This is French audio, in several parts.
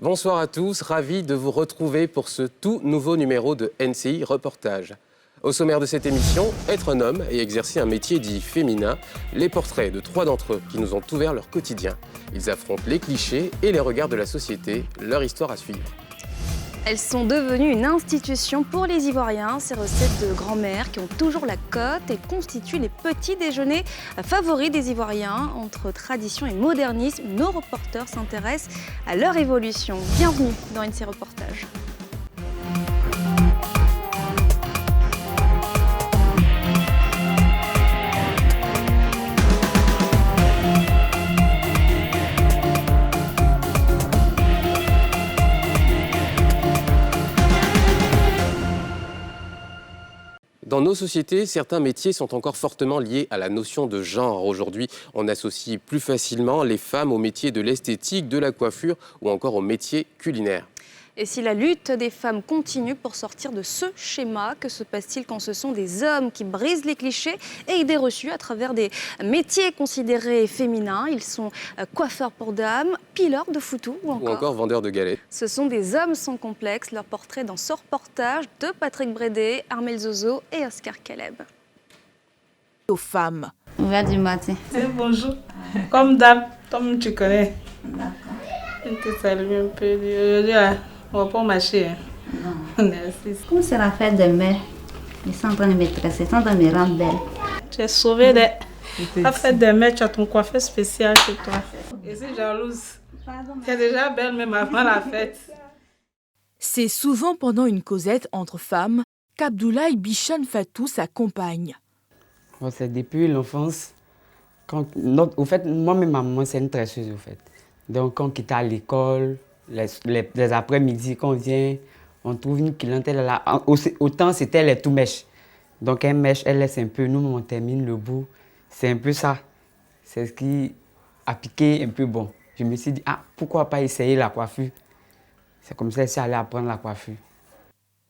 Bonsoir à tous, ravi de vous retrouver pour ce tout nouveau numéro de NCI Reportage. Au sommaire de cette émission, être un homme et exercer un métier dit féminin, les portraits de 3 d'entre eux qui nous ont ouvert leur quotidien. Ils affrontent les clichés et les regards de la société, leur histoire à suivre. Elles sont devenues une institution pour les Ivoiriens. Ces recettes de grand-mère qui ont toujours la cote et constituent les petits déjeuners favoris des Ivoiriens. Entre tradition et modernisme, nos reporters s'intéressent à leur évolution. Bienvenue dans NCI Reportage. Dans nos sociétés, certains métiers sont encore fortement liés à la notion de genre. Aujourd'hui, on associe plus facilement les femmes aux métiers de l'esthétique, de la coiffure ou encore aux métiers culinaires. Et si la lutte des femmes continue pour sortir de ce schéma, que se passe-t-il quand ce sont des hommes qui brisent les clichés et idées reçues à travers des métiers considérés féminins? Ils sont coiffeurs pour dames, pileurs de foutou ou encore vendeurs de galettes. Ce sont des hommes sans complexe. Leur portrait dans ce reportage de Patrick Brédé, Armel Zozo et Oscar Caleb. Aux femmes. Ouvert du matin. Bonjour. Comme d'hab, comme tu connais. D'accord. Je te salue un peu. Aujourd'hui, on va pas marcher. Non. Merci. Comme c'est la fête des mères, ils sont en train de me tresser, ils sont en train de me rendre belle. Tu es sauvée la fête des mères, tu as ton coiffeur spécial chez toi. Je suis jalouse. Tu es déjà belle même avant la fête. C'est souvent pendant une causette entre femmes qu'Abdoulaye Bichane Fatou s'accompagne. Bon, c'est depuis l'enfance. Au fait, moi-même, ma maman, c'est une tresseuse, au fait. Donc, quand on quitte à l'école, les après-midi, quand on vient, on trouve une clientèle là. Autant, c'était les tout mèches. Donc, un mèche, elle laisse un peu, nous, on termine le bout. C'est un peu ça. C'est ce qui a piqué un peu bon. Je me suis dit, pourquoi pas essayer la coiffure? C'est comme ça que je suis allé apprendre la coiffure.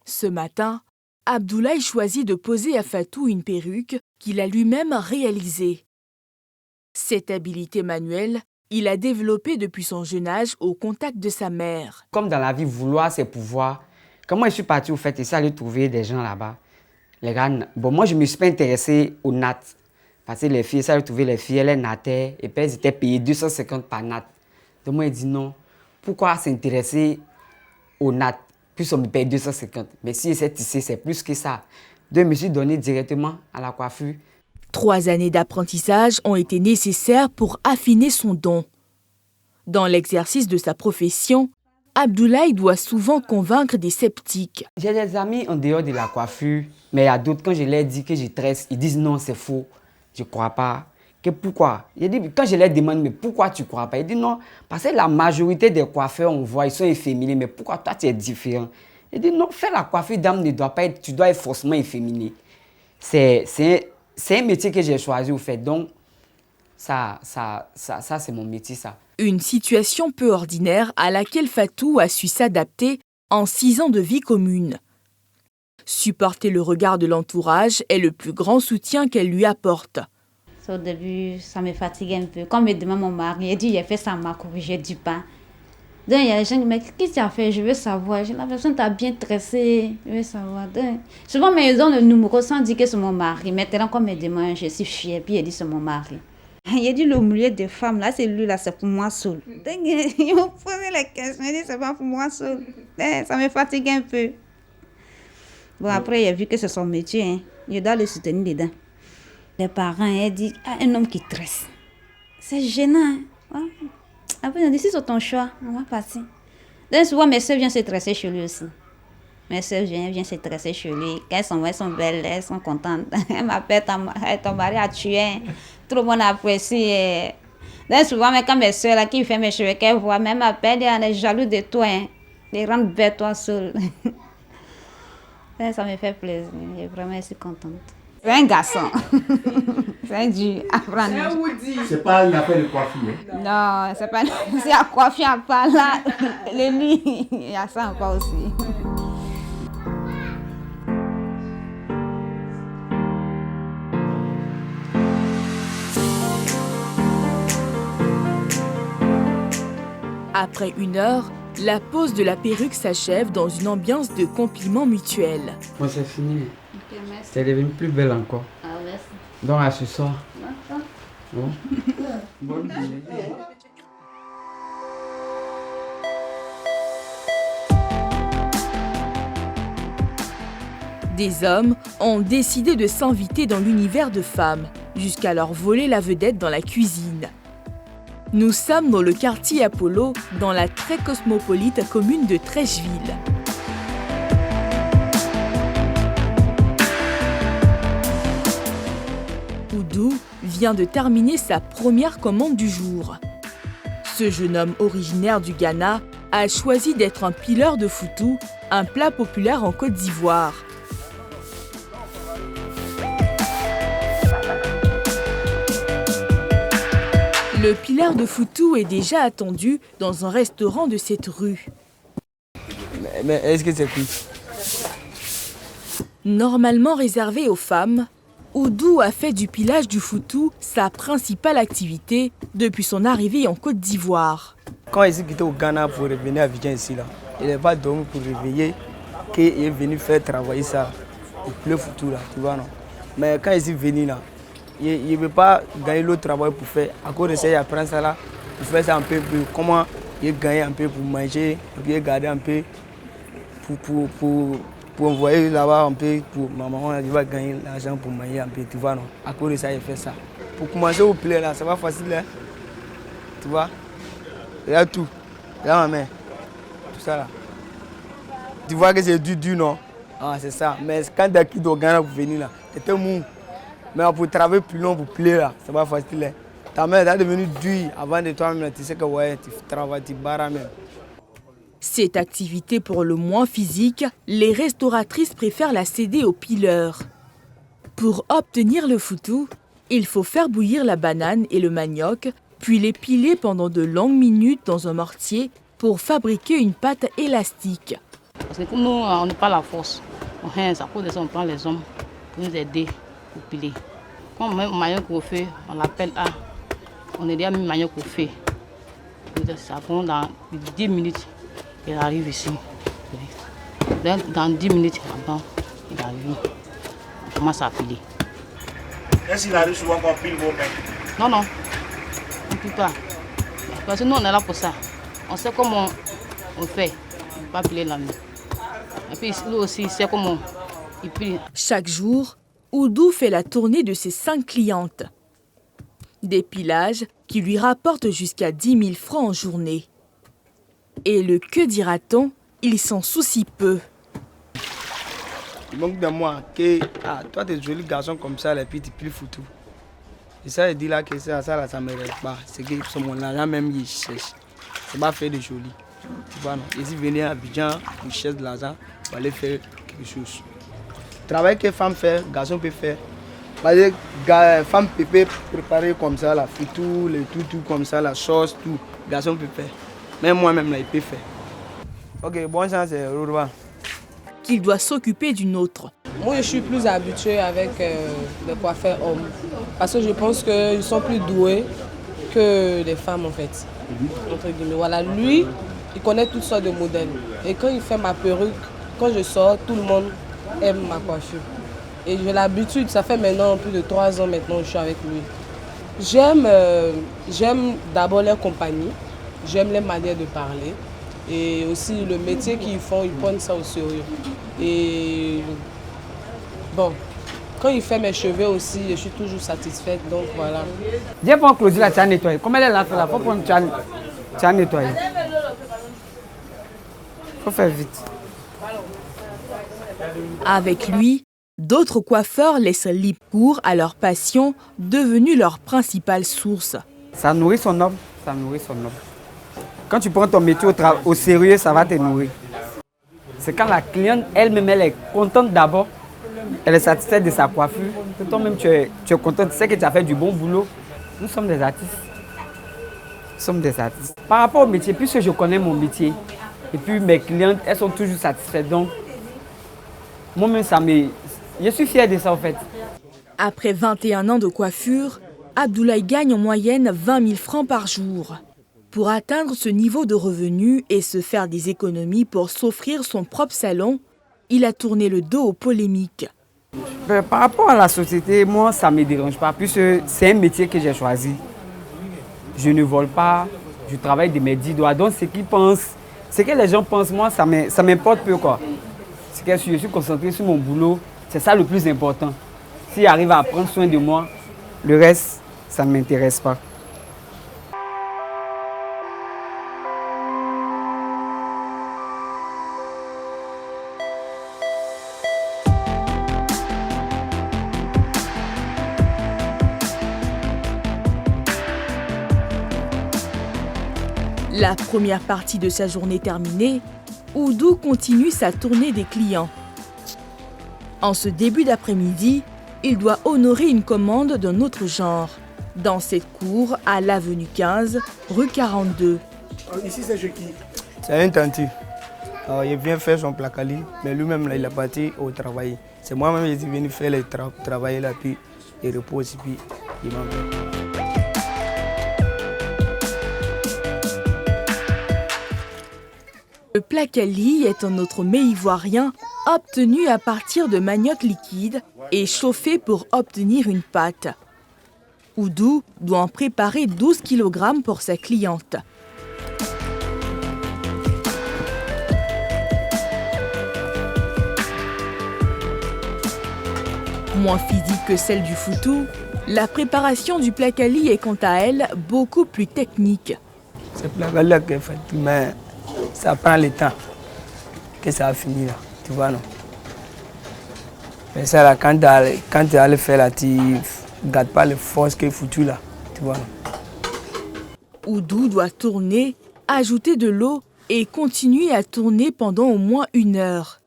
Ce matin, Abdoulaye choisit de poser à Fatou une perruque qu'il a lui-même réalisée. Cette habileté manuelle, il a développé depuis son jeune âge au contact de sa mère. Comme dans la vie, vouloir, c'est pouvoir. Quand moi, je suis parti au fait, je suis allé trouver des gens là-bas. Les gars, moi, je ne me suis pas intéressé aux nattes. Parce que les filles, ça, j'ai trouvé les filles, elles nattaient et puis elles étaient payées 250 par natte. Donc moi, j'ai dit non. Pourquoi s'intéresser aux nattes? Plus on me paye 250. Mais si c'est tissé, c'est plus que ça. Donc je me suis donné directement à la coiffure. 3 années d'apprentissage ont été nécessaires pour affiner son don. Dans l'exercice de sa profession, Abdoulaye doit souvent convaincre des sceptiques. J'ai des amis en dehors de la coiffure, mais il y a d'autres, quand je leur dis que je tresse, ils disent non, c'est faux, je ne crois pas. Que pourquoi? Quand je leur demande, mais pourquoi tu ne crois pas? Ils disent non, parce que la majorité des coiffeurs, on voit, ils sont efféminés, mais pourquoi toi tu es différent? Ils disent non, faire la coiffure d'âme ne doit pas être, tu dois être forcément efféminé. C'est un métier que j'ai choisi au fait, donc ça c'est mon métier, ça. Une situation peu ordinaire à laquelle Fatou a su s'adapter en 6 ans de vie commune. Supporter le regard de l'entourage est le plus grand soutien qu'elle lui apporte. Au début, ça me fatiguait un peu. Quand me demande mon mari, il dit j'ai fait ça, m'a corrigé du pain. Donc il y a des gens qui me disent qu'est-ce que tu as fait? Je veux savoir. J'ai l'impression que tu as bien tressé. Je veux savoir. Donc, souvent, mais ils ont le numéro sans dire que c'est mon mari. Maintenant, quand me demande, je suis fière. Puis il dit c'est mon mari. Il dit le milieu des femmes, là, c'est lui, là, c'est pour moi seul. Donc ils m'ont posé la question. Il dit c'est pas pour moi seul. Ça me fatigue un peu. Bon, après, il a vu que c'est son métier. Hein. Je dois le soutenir dedans. Les parents, ils disent un homme qui tresse. C'est gênant. Hein? Après, ils disent si c'est ton choix, on va passer. Donc, souvent, mes soeurs viennent se tresser chez lui aussi. Mes soeurs viennent se tresser chez lui. Quand elles sont belles, elles sont contentes. Elles m'appellent ton mari a tué. Tout le monde apprécie. Donc, souvent, quand mes soeurs là, qui font mes cheveux, qu'elles voient, même m'appellent, elles sont jaloux de toi. Hein. Ils rendent belle toi seul. Ça me fait plaisir. Je suis contente. C'est un garçon. C'est un dur à prendre. C'est pas une affaire de coiffure. Non, c'est pas. C'est à coiffure à part là. Le lit, il y a ça encore aussi. Après 1 heure, La pose de la perruque s'achève dans une ambiance de compliments mutuels. Moi, c'est fini. Ok, merci. C'est devenu plus belle encore. Ah, merci. Donc, à ce soir. D'accord. Bon. Bonne journée. Des hommes ont décidé de s'inviter dans l'univers de femmes, jusqu'à leur voler la vedette dans la cuisine. Nous sommes dans le quartier Apollo, dans la très cosmopolite commune de Trècheville. Oudou vient de terminer sa première commande du jour. Ce jeune homme originaire du Ghana a choisi d'être un pileur de foutou, un plat populaire en Côte d'Ivoire. Le pileur de foutou est déjà attendu dans un restaurant de cette rue. Mais est-ce que c'est cool? Normalement réservé aux femmes, Oudou a fait du pilage du foutou sa principale activité depuis son arrivée en Côte d'Ivoire. Quand il s'est quitté au Ghana pour revenir à Abidjan ici, là, il n'est pas dormi pour réveiller qu'il est venu faire travailler ça, le foutu là, tu vois non. Mais quand il est venu là, il ne veut pas gagner l'autre travail pour faire. À cause de ça, il apprend ça là, pour faire ça un peu, comment il gagne un peu pour manger, et puis il garde un peu pour envoyer là-bas un peu pour ma maman, il va gagner l'argent pour manger un peu, tu vois non. À cause de ça, il fait ça. Pour commencer au plaisir là, ça va facile hein, tu vois. Il y a tout, il y a ma main, tout ça là. Tu vois que c'est dur, non? Ah, c'est ça. Mais quand tu as quitté au Ghana pour venir là, c'était mou. Mais pour travailler plus long, pour plaire là, c'est pas facile. Hein. Ta main est devenue dure avant de toi-même, tu sais que ouais, tu travailles, tu barres même. Cette activité pour le moins physique, les restauratrices préfèrent la céder aux pileurs. Pour obtenir le foutou, il faut faire bouillir la banane et le manioc, puis les piler pendant de longues minutes dans un mortier pour fabriquer une pâte élastique. Parce que comme nous, on n'a pas la force, à cause de ça, on prend les hommes pour nous aider pour piler. Quand on met un manioc au feu, on l'appelle A. On est déjà mis manioc au feu. Ça prend dans 10 minutes, il arrive ici. Dans 10 minutes, il arrive. On commence à piler. Est-ce qu'il arrive souvent qu'on pile vos mains? Non, non, on ne pile pas. Parce que nous, on est là pour ça. On sait comment on fait, on ne peut pas piler la main. Et puis lui aussi, il sait comment il pile. Chaque jour, Oudou fait la tournée de ses 5 clientes. Des pilages qui lui rapportent jusqu'à 10 000 francs en journée. Et le que dira-t-on, il s'en soucie peu. Il manque de moi que toi, tu es joli garçon comme ça, et puis tu piles foutu. Et ça, il dit là que ça là, ça ne me reste pas. C'est que mon argent même, il cherche. C'est pas faire de joli. Tu vois, non? Ici, venir à Abidjan, il cherche de l'argent, pour aller faire quelque chose. Travail que femme fait, garçon peut faire. Parce que femme peut préparer comme ça, la foutu, le tout comme ça, la sauce, tout. Garçon peut faire. Même moi-même, là, il peut faire. Ok, bon chance, c'est Rouba. Qu'il doit s'occuper d'une autre. Moi, je suis plus habituée avec les coiffeurs hommes. Parce que je pense qu'ils sont plus doués que les femmes, en fait. Entre guillemets. Voilà, lui, il connaît toutes sortes de modèles. Et quand il fait ma perruque, quand je sors, tout le monde aime ma coiffure. Et j'ai l'habitude, ça fait maintenant plus de 3 ans maintenant que je suis avec lui. J'aime d'abord leur compagnie, j'aime les manières de parler. Et aussi le métier qu'ils font, ils prennent ça au sérieux. Et bon, quand il fait mes cheveux aussi, je suis toujours satisfaite, donc voilà. Viens pour Claudie là, tu as nettoyé. Comment elle a fait là? Faut prendre, tu as nettoyé. Faut faire vite. Avec lui, d'autres coiffeurs laissent libre cours à leur passion, devenue leur principale source. Ça nourrit son homme, ça nourrit son homme. Quand tu prends ton métier au sérieux, ça va te nourrir. C'est quand la cliente elle-même, elle est contente d'abord, elle est satisfaite de sa coiffure, que toi-même tu es content, tu sais que tu as fait du bon boulot. Nous sommes des artistes. Nous sommes des artistes. Par rapport au métier, puisque je connais mon métier, et puis mes clientes, elles sont toujours satisfaites. Donc, moi-même, je suis fier de ça en fait. Après 21 ans de coiffure, Abdoulaye gagne en moyenne 20 000 francs par jour. Pour atteindre ce niveau de revenu et se faire des économies pour s'offrir son propre salon, il a tourné le dos aux polémiques. Par rapport à la société, moi, ça ne me dérange pas, puisque c'est un métier que j'ai choisi. Je ne vole pas, je travaille de mes 10 doigts. Donc, ce qu'ils pensent, ce que les gens pensent, moi, ça m'importe peu, quoi. C'est que je suis concentré sur mon boulot, c'est ça le plus important. S'ils arrivent à prendre soin de moi, le reste, ça ne m'intéresse pas. La première partie de sa journée terminée, Oudou continue sa tournée des clients. En ce début d'après-midi, il doit honorer une commande d'un autre genre, dans cette cour à l'avenue 15, rue 42. Ici, c'est chez qui? C'est un tanti. Il vient faire son placali, mais lui-même, il est parti au travail. C'est moi-même qui suis venu faire le travail là, puis il repose, puis il m'envoie. Le placali est un autre mets ivoirien obtenu à partir de manioc liquide et chauffé pour obtenir une pâte. Oudou doit en préparer 12 kg pour sa cliente. Moins physique que celle du foutou, la préparation du placali est quant à elle beaucoup plus technique. C'est placali qui est fait, mais ça prend le temps que ça a fini là, tu vois non. Mais ça là, quand tu as le fait là, tu ne gardes pas les forces que foutu là, tu vois non. Oudou doit tourner, ajouter de l'eau et continuer à tourner pendant au moins 1 heure.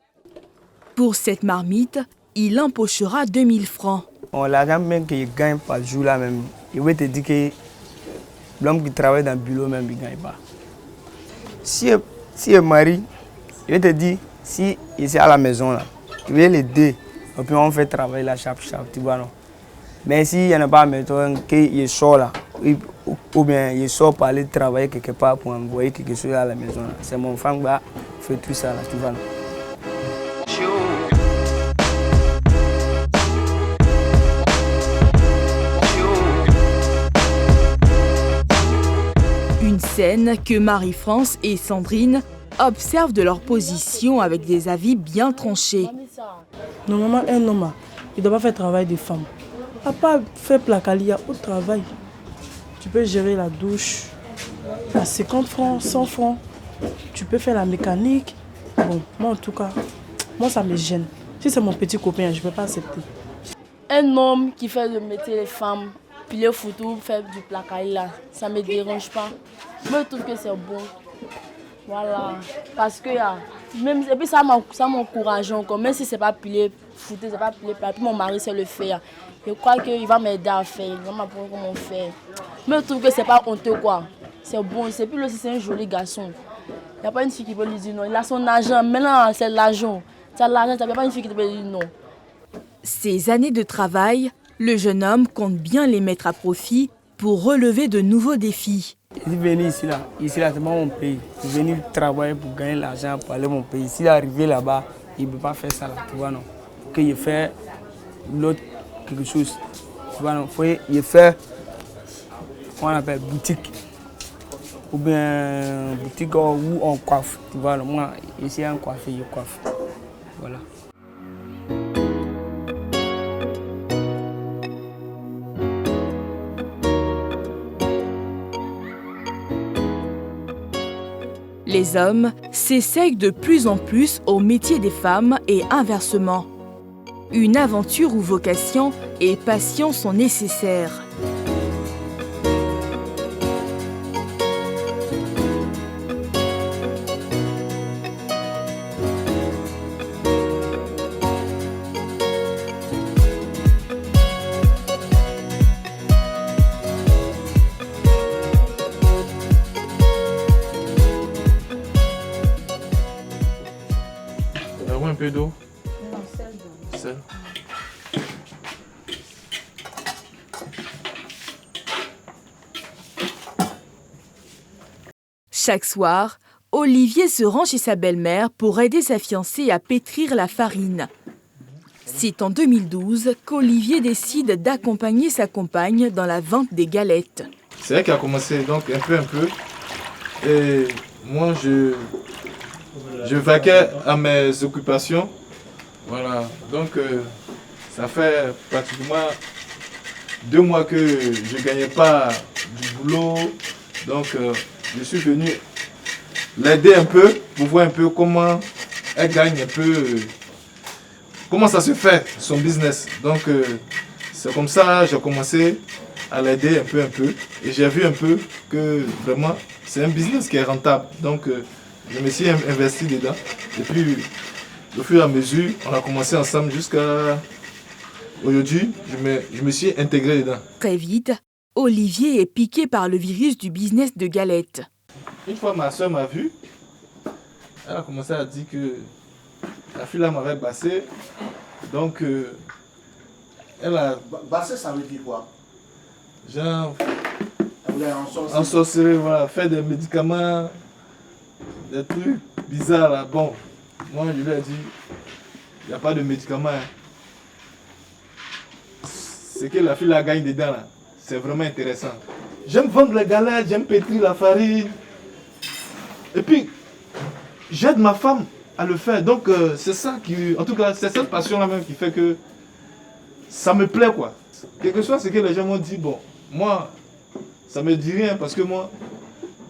Pour cette marmite, il empochera 2000 francs. L'argent même qu'il gagne par jour là même, il veut te dire que l'homme qui travaille dans le bureau même, il ne gagne pas. Si il est marié, il te dit, si il est à la maison, là, il veut l'aider. Et puis on fait travailler la chape, tu vois, non. Mais s'il n'y en a pas, mettons, qu'il sort là, ou bien il sort pour aller travailler quelque part pour envoyer quelque chose à la maison, c'est mon femme qui va faire tout ça, là, tu vois, non. Une scène que Marie-France et Sandrine observent de leur position avec des avis bien tranchés. Normalement, un homme, il ne doit pas faire travail de femme. À part faire placalia au travail, tu peux gérer la douche à 50 francs, 100 francs. Tu peux faire la mécanique. Bon, moi en tout cas, moi ça me gêne. Si c'est mon petit copain, je ne peux pas accepter. Un homme qui fait le métier des femmes, puis le photo, faire du placalia, ça ne me dérange pas. Je trouve que c'est bon. Voilà. Parce que même, et puis ça m'encourage encore. Même si ce n'est pas pilé foutu, ce n'est pas pilé plat. Puis mon mari sait le faire. Je crois qu'il va m'aider à faire. Il va m'apprendre comment faire. Mais je trouve que ce n'est pas honteux, quoi. C'est bon. C'est plus aussi, c'est un joli garçon. Il n'y a pas une fille qui peut lui dire non. Il a son argent. Maintenant, c'est l'argent. Tu as l'argent, il n'y a pas une fille qui peut lui dire non. Ces années de travail, le jeune homme compte bien les mettre à profit pour relever de nouveaux défis. Il est venu ici là, c'est mon pays. Il est venu travailler pour gagner l'argent pour aller à mon pays. S'il est arrivé là-bas, il ne peut pas faire ça là, tu vois non. Qu'il fait l'autre quelque chose, tu vois non. Il fait, on appelle boutique. Ou bien boutique où on coiffe, tu vois non. Moi, ici on coiffe, je coiffe. Voilà. Les hommes s'essayent de plus en plus au métier des femmes et inversement. Une aventure où vocation et passion sont nécessaires. Un peu d'eau? Non, seul d'eau. Seul. Chaque soir, Olivier se rend chez sa belle-mère pour aider sa fiancée à pétrir la farine. C'est en 2012 qu'Olivier décide d'accompagner sa compagne dans la vente des galettes. C'est elle qui a commencé, donc un peu. Et moi, je vaquais à mes occupations. Voilà, donc ça fait pratiquement 2 mois que je ne gagnais pas du boulot. Donc je suis venu l'aider un peu pour voir un peu comment elle gagne un peu, comment ça se fait son business. Donc c'est comme ça que j'ai commencé à l'aider un peu. Et j'ai vu un peu que vraiment c'est un business qui est rentable. Donc je me suis investi dedans. Et puis au fur et à mesure, on a commencé ensemble jusqu'à aujourd'hui, je me suis intégré dedans. Très vite, Olivier est piqué par le virus du business de galettes. Une fois, ma soeur m'a vu. Elle a commencé à dire que la fille là m'avait bassé. Donc, elle a... Basser, ça veut dire quoi? Genre... ensorceler, voilà, faire des médicaments, des trucs bizarres là. Bon, moi je lui ai dit, il n'y a pas de médicaments. Hein. Ce que la fille là gagne dedans là, c'est vraiment intéressant. J'aime vendre les galettes, j'aime pétrir la farine. Et puis, j'aide ma femme à le faire. Donc, c'est ça qui... En tout cas, c'est cette passion-là même qui fait que ça me plaît, quoi. Quel que soit ce que les gens m'ont dit, bon, moi, ça me dit rien parce que moi,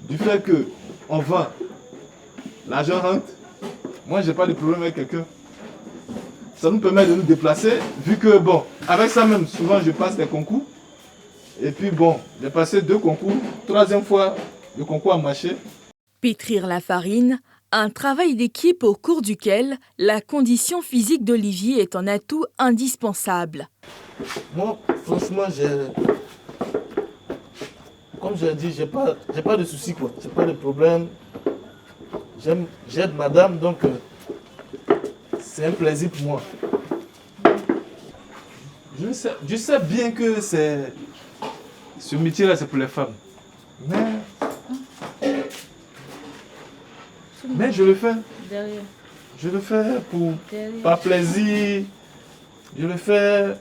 du fait qu'on vend, l'argent rentre, moi, j'ai pas de problème avec quelqu'un. Ça nous permet de nous déplacer, vu que, bon, avec ça même, souvent, je passe des concours. Et puis, bon, j'ai passé 2 concours. 3e fois, le concours a marché. Pétrir la farine, un travail d'équipe au cours duquel la condition physique d'Olivier est un atout indispensable. Moi, franchement, comme je l'ai dit, j'ai pas de soucis, quoi. J'ai pas de problème. J'aide madame, donc c'est un plaisir pour moi. Je sais bien que ce métier-là, c'est pour les femmes. Mais je le fais. Derrière. Je le fais par plaisir. Je le fais.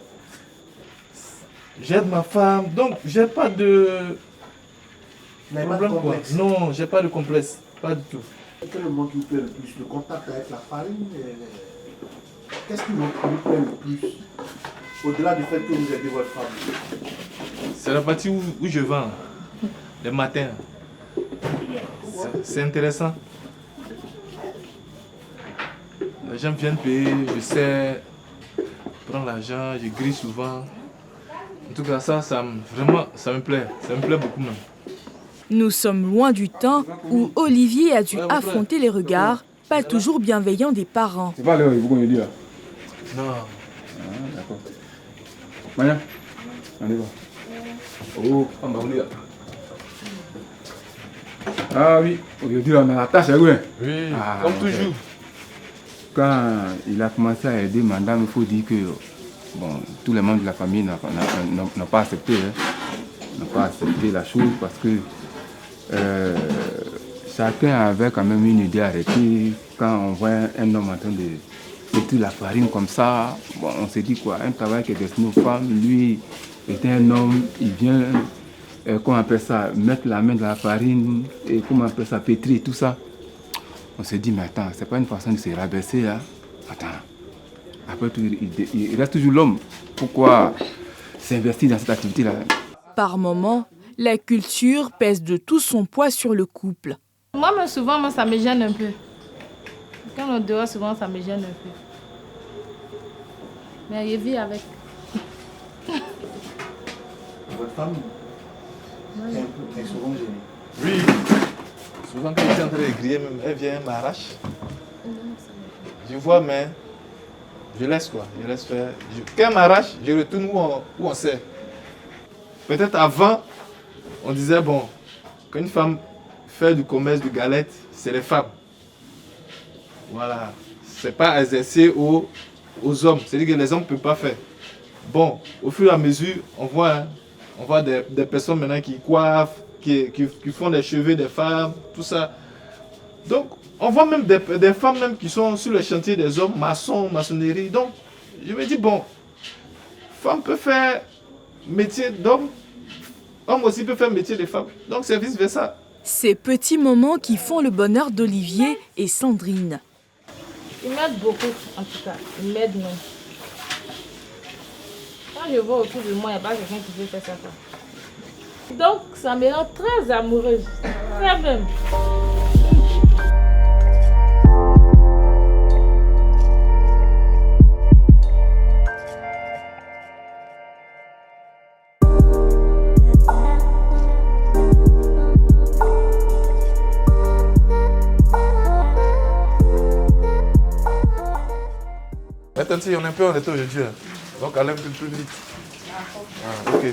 J'aide ma femme. Donc, j'ai pas de problème, quoi. Non, j'ai pas de complexe. Pas du tout. Quel est le mot qui vous plaît le plus? Le contact avec la farine? Qu'est-ce qui vous plaît le plus? Au-delà du fait que vous aidez votre femme. C'est la partie où je vends. Le matin. C'est intéressant. Les gens viennent payer, je sais prendre l'argent, je grille souvent. En tout cas, ça me plaît. Ça me plaît beaucoup même. Nous sommes loin du temps où Olivier a dû affronter les regards, pas toujours bienveillants des parents. C'est pas l'heure, vous connaissez là? Non. Ah, d'accord. Maya, on y va. Oh, on va venir là. Ah oui, aujourd'hui on a la tâche, oui. Oui, comme toujours. Quand il a commencé à aider madame, il faut dire que bon, tous les membres de la famille n'ont pas accepté. N'ont pas accepté la chose parce que chacun avait quand même une idée arrêtée. Quand on voit un homme en train de pétrir la farine comme ça, bon, on s'est dit quoi, un travail qui est destiné aux femmes, lui était un homme, il vient, comment on appelle ça, mettre la main dans la farine, et comment on appelle ça, pétrir tout ça. On s'est dit, mais attends, c'est pas une façon de se rabaisser là. Attends, après tout, il reste toujours l'homme. Pourquoi s'investir dans cette activité-là? Par moments, la culture pèse de tout son poids sur le couple. Moi, souvent, ça me gêne un peu. Quand on est dehors, souvent, ça me gêne un peu. Mais je vis avec. Votre femme est souvent gênée? Oui. Souvent, quand je suis en train de griller, même, elle vient, elle m'arrache. Je vois, mais je laisse quoi. Je laisse faire. Quand elle m'arrache, je retourne où on sait. Peut-être avant, on disait, bon, quand une femme fait du commerce de galettes, c'est les femmes. Voilà. C'est pas exercé aux hommes. C'est-à-dire que les hommes ne peuvent pas faire. Bon, au fur et à mesure, on voit des personnes maintenant qui coiffent, qui font les cheveux des femmes, tout ça. Donc, on voit même des femmes même qui sont sur le chantier des hommes, maçons, maçonnerie. Donc, je me dis, bon, femme peut faire métier d'homme, homme aussi peut faire métier de femme. Donc, c'est vice-versa. Ces petits moments qui font le bonheur d'Olivier et Sandrine. Ils m'aident beaucoup, en tout cas. Ils m'aident même. Quand je vois autour de moi, il n'y a pas quelqu'un qui veut faire ça. Donc, ça me rend très amoureuse. Très même. Attends, on est un peu en état aujourd'hui. Donc, allez un peu plus vite. Ah, ok.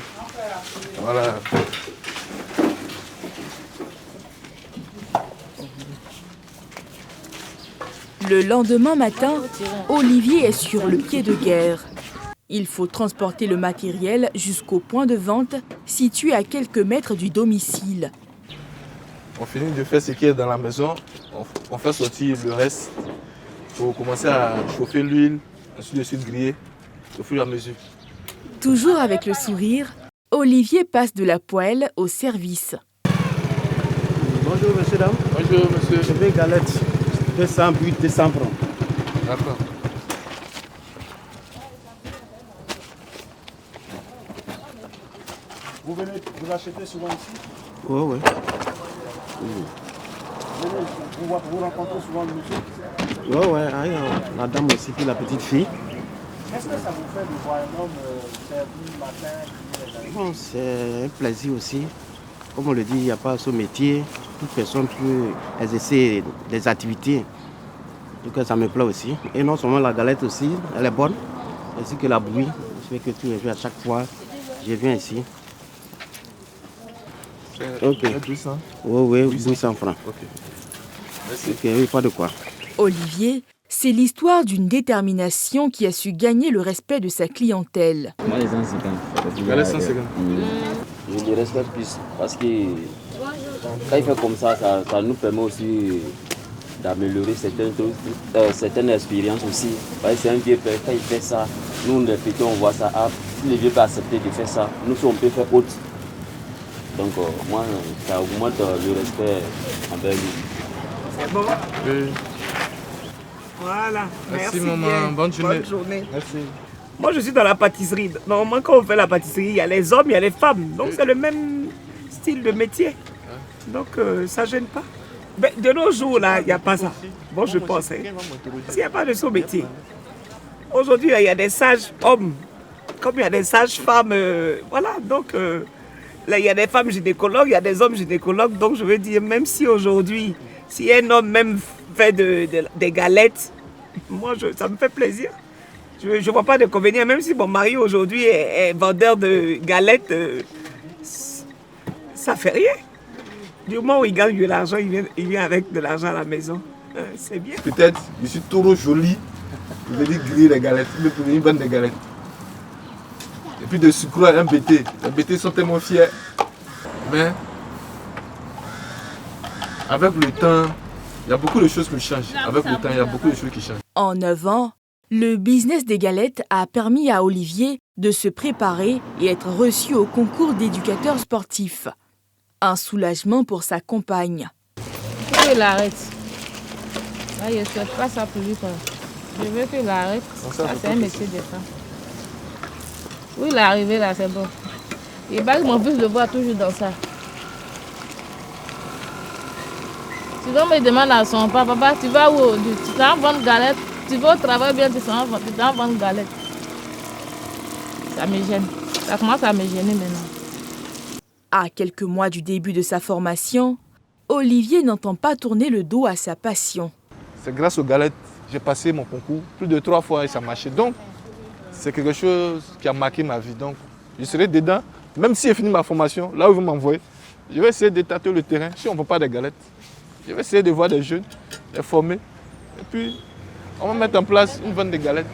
Voilà. Le lendemain matin, Olivier est sur le pied de guerre. Il faut transporter le matériel jusqu'au point de vente situé à quelques mètres du domicile. On finit de faire ce qui est dans la maison. On fait sortir le reste pour commencer à chauffer l'huile, ensuite de suite griller au fur et à mesure. Toujours avec le sourire, Olivier passe de la poêle au service. Bonjour, monsieur, dame. Bonjour, monsieur. Je vais galette. 200 buts, 200 francs. D'accord. Vous achetez souvent ici? Oui. Vous rencontrez souvent le monsieur? Oui, la dame aussi, puis la petite fille. Est-ce que ça vous fait de voir un homme servi le matin? Bon, c'est un plaisir aussi. Comme on le dit, il n'y a pas ce métier. Toute personne peut exercer des activités. Donc ça me plaît aussi. Et non seulement la galette aussi, elle est bonne. Ainsi que la bouillie. Je fais que tous les jours, à chaque fois, je viens ici. Ok. 1200? Oui, 1200 francs. Ok. Merci. Ok, oui, pas de quoi. Olivier, c'est l'histoire d'une détermination qui a su gagner le respect de sa clientèle. Moi, les 150. Galette 150. Je le respecte plus parce que quand il fait comme ça, ça nous permet aussi d'améliorer certaines expériences aussi. C'est un vieux père, quand il fait ça, nous les petits on voit ça, si les vieux peuvent accepter de faire ça, nous on peut faire autre. Donc moi, ça augmente le respect envers lui. C'est bon? Oui. Voilà. Merci, Bien. maman. Bonne journée. Bonne journée. Merci. Moi, je suis dans la pâtisserie. Normalement, quand on fait la pâtisserie, il y a les hommes, il y a les femmes. Donc, c'est le même style de métier. Donc, ça ne gêne pas. Mais de nos jours, là, il n'y a pas ça. Bon, je pense. S'il n'y a pas de son métier. Aujourd'hui, il y a des sages hommes, comme il y a des sages femmes. Voilà, donc, là, il y a des femmes gynécologues, il y a des hommes gynécologues. Donc, je veux dire, même si aujourd'hui, si un homme même fait des galettes, moi, ça me fait plaisir. Je ne vois pas d'inconvénient, même si mon mari aujourd'hui est vendeur de galettes, ça fait rien. Du moment où il gagne de l'argent, il vient avec de l'argent à la maison. C'est bien. Peut-être, je suis trop joli. Je vais dire griller les galettes. Il me une bande de galettes. Et puis de sucre un BT. Les BT sont tellement fiers. Mais avec le temps, il y a beaucoup de choses qui changent. Avec le temps, il y a beaucoup de choses qui changent. En 9 ans, le business des galettes a permis à Olivier de se préparer et être reçu au concours d'éducateur sportif. Un soulagement pour sa compagne. Il arrête. Là, je ne souhaite pas ça pour lui. Je veux qu'il arrête. Ça, c'est un métier de femme. Où il est arrivé là, c'est bon. Et bah, mon fils le voit toujours dans ça. Si on me demande à son papa, tu vas où? Tu vas vendre galette. Tu vas au travail bien, tu vas vendre galette. Ça me gêne. Ça commence à me gêner maintenant. À quelques mois du début de sa formation, Olivier n'entend pas tourner le dos à sa passion. C'est grâce aux galettes que j'ai passé mon concours plus de 3 fois et ça marchait. Donc, c'est quelque chose qui a marqué ma vie. Donc, je serai dedans. Même si j'ai fini ma formation, là où ils vont m'envoyer, je vais essayer de tâter le terrain. Si on ne veut pas des galettes, je vais essayer de voir des jeunes, les former. Et puis, on va mettre en place une vente de galettes.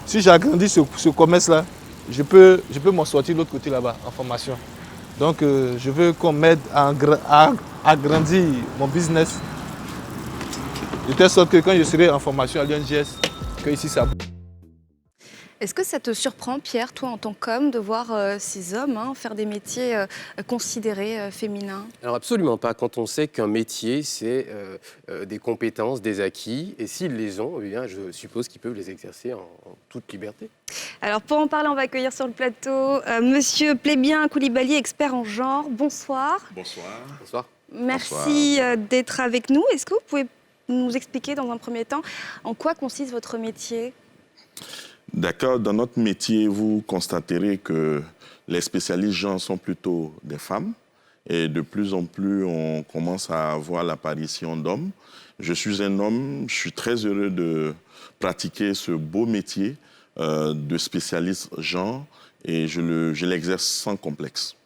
Si j'agrandis ce commerce-là, je peux m'en sortir de l'autre côté là-bas, en formation. Donc, je veux qu'on m'aide à agrandir mon business. De telle sorte que quand je serai en formation à l'UNGS, que ici ça... Est-ce que ça te surprend, Pierre, toi en tant qu'homme, de voir ces hommes faire des métiers considérés féminins? Alors absolument pas, quand on sait qu'un métier, c'est des compétences, des acquis, et s'ils les ont, eh bien, je suppose qu'ils peuvent les exercer en toute liberté. Alors pour en parler, on va accueillir sur le plateau Monsieur Plébien Koulibaly, expert en genre. Bonsoir. Bonsoir. Bonsoir. Merci d'être avec nous. Est-ce que vous pouvez nous expliquer dans un premier temps en quoi consiste votre métier? D'accord, dans notre métier, vous constaterez que les spécialistes genre sont plutôt des femmes et de plus en plus, on commence à voir l'apparition d'hommes. Je suis un homme, je suis très heureux de pratiquer ce beau métier de spécialiste genre et je l'exerce sans complexe.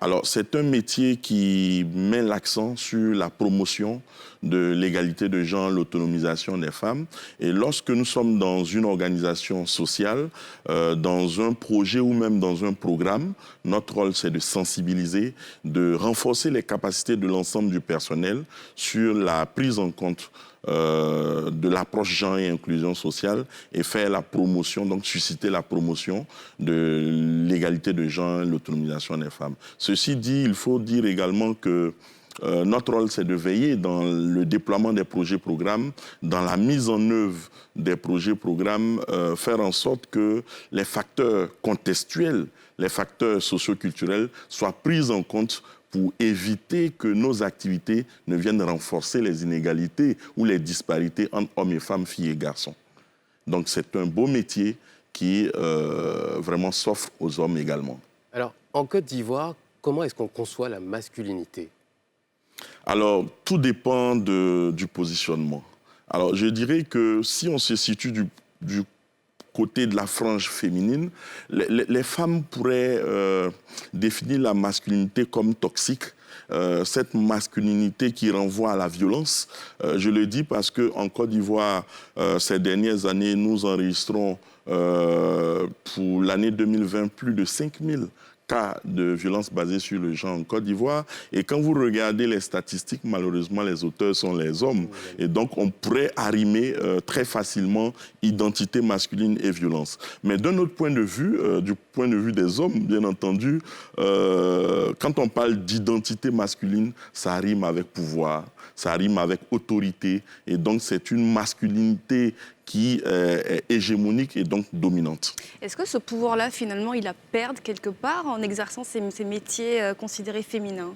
Alors, c'est un métier qui met l'accent sur la promotion de l'égalité de genre, l'autonomisation des femmes. Et lorsque nous sommes dans une organisation sociale, dans un projet ou même dans un programme, notre rôle, c'est de sensibiliser, de renforcer les capacités de l'ensemble du personnel sur la prise en compte de l'approche genre et inclusion sociale et faire la promotion, donc susciter la promotion de l'égalité de genre et l'autonomisation des femmes. Ceci dit, il faut dire également que notre rôle, c'est de veiller dans le déploiement des projets-programmes, dans la mise en œuvre des projets-programmes, faire en sorte que les facteurs contextuels, les facteurs socio-culturels soient pris en compte pour éviter que nos activités ne viennent renforcer les inégalités ou les disparités entre hommes et femmes, filles et garçons. Donc c'est un beau métier qui vraiment s'offre aux hommes également. Alors, en Côte d'Ivoire, comment est-ce qu'on conçoit la masculinité? Alors, tout dépend du positionnement. Alors, je dirais que si on se situe du côté de la frange féminine, les femmes pourraient définir la masculinité comme toxique. Cette masculinité qui renvoie à la violence. Je le dis parce qu'en Côte d'Ivoire, ces dernières années, nous enregistrons pour l'année 2020 plus de 5000 cas de violence basée sur le genre en Côte d'Ivoire. Et quand vous regardez les statistiques, malheureusement, les auteurs sont les hommes. Et donc, on pourrait arrimer très facilement identité masculine et violence. Mais d'un autre point de vue, du point de vue des hommes, bien entendu, quand on parle d'identité masculine, ça rime avec pouvoir, ça rime avec autorité. Et donc, c'est une masculinité qui est hégémonique et donc dominante. Est-ce que ce pouvoir-là, finalement, il a perdu quelque part en exerçant ces métiers considérés féminins,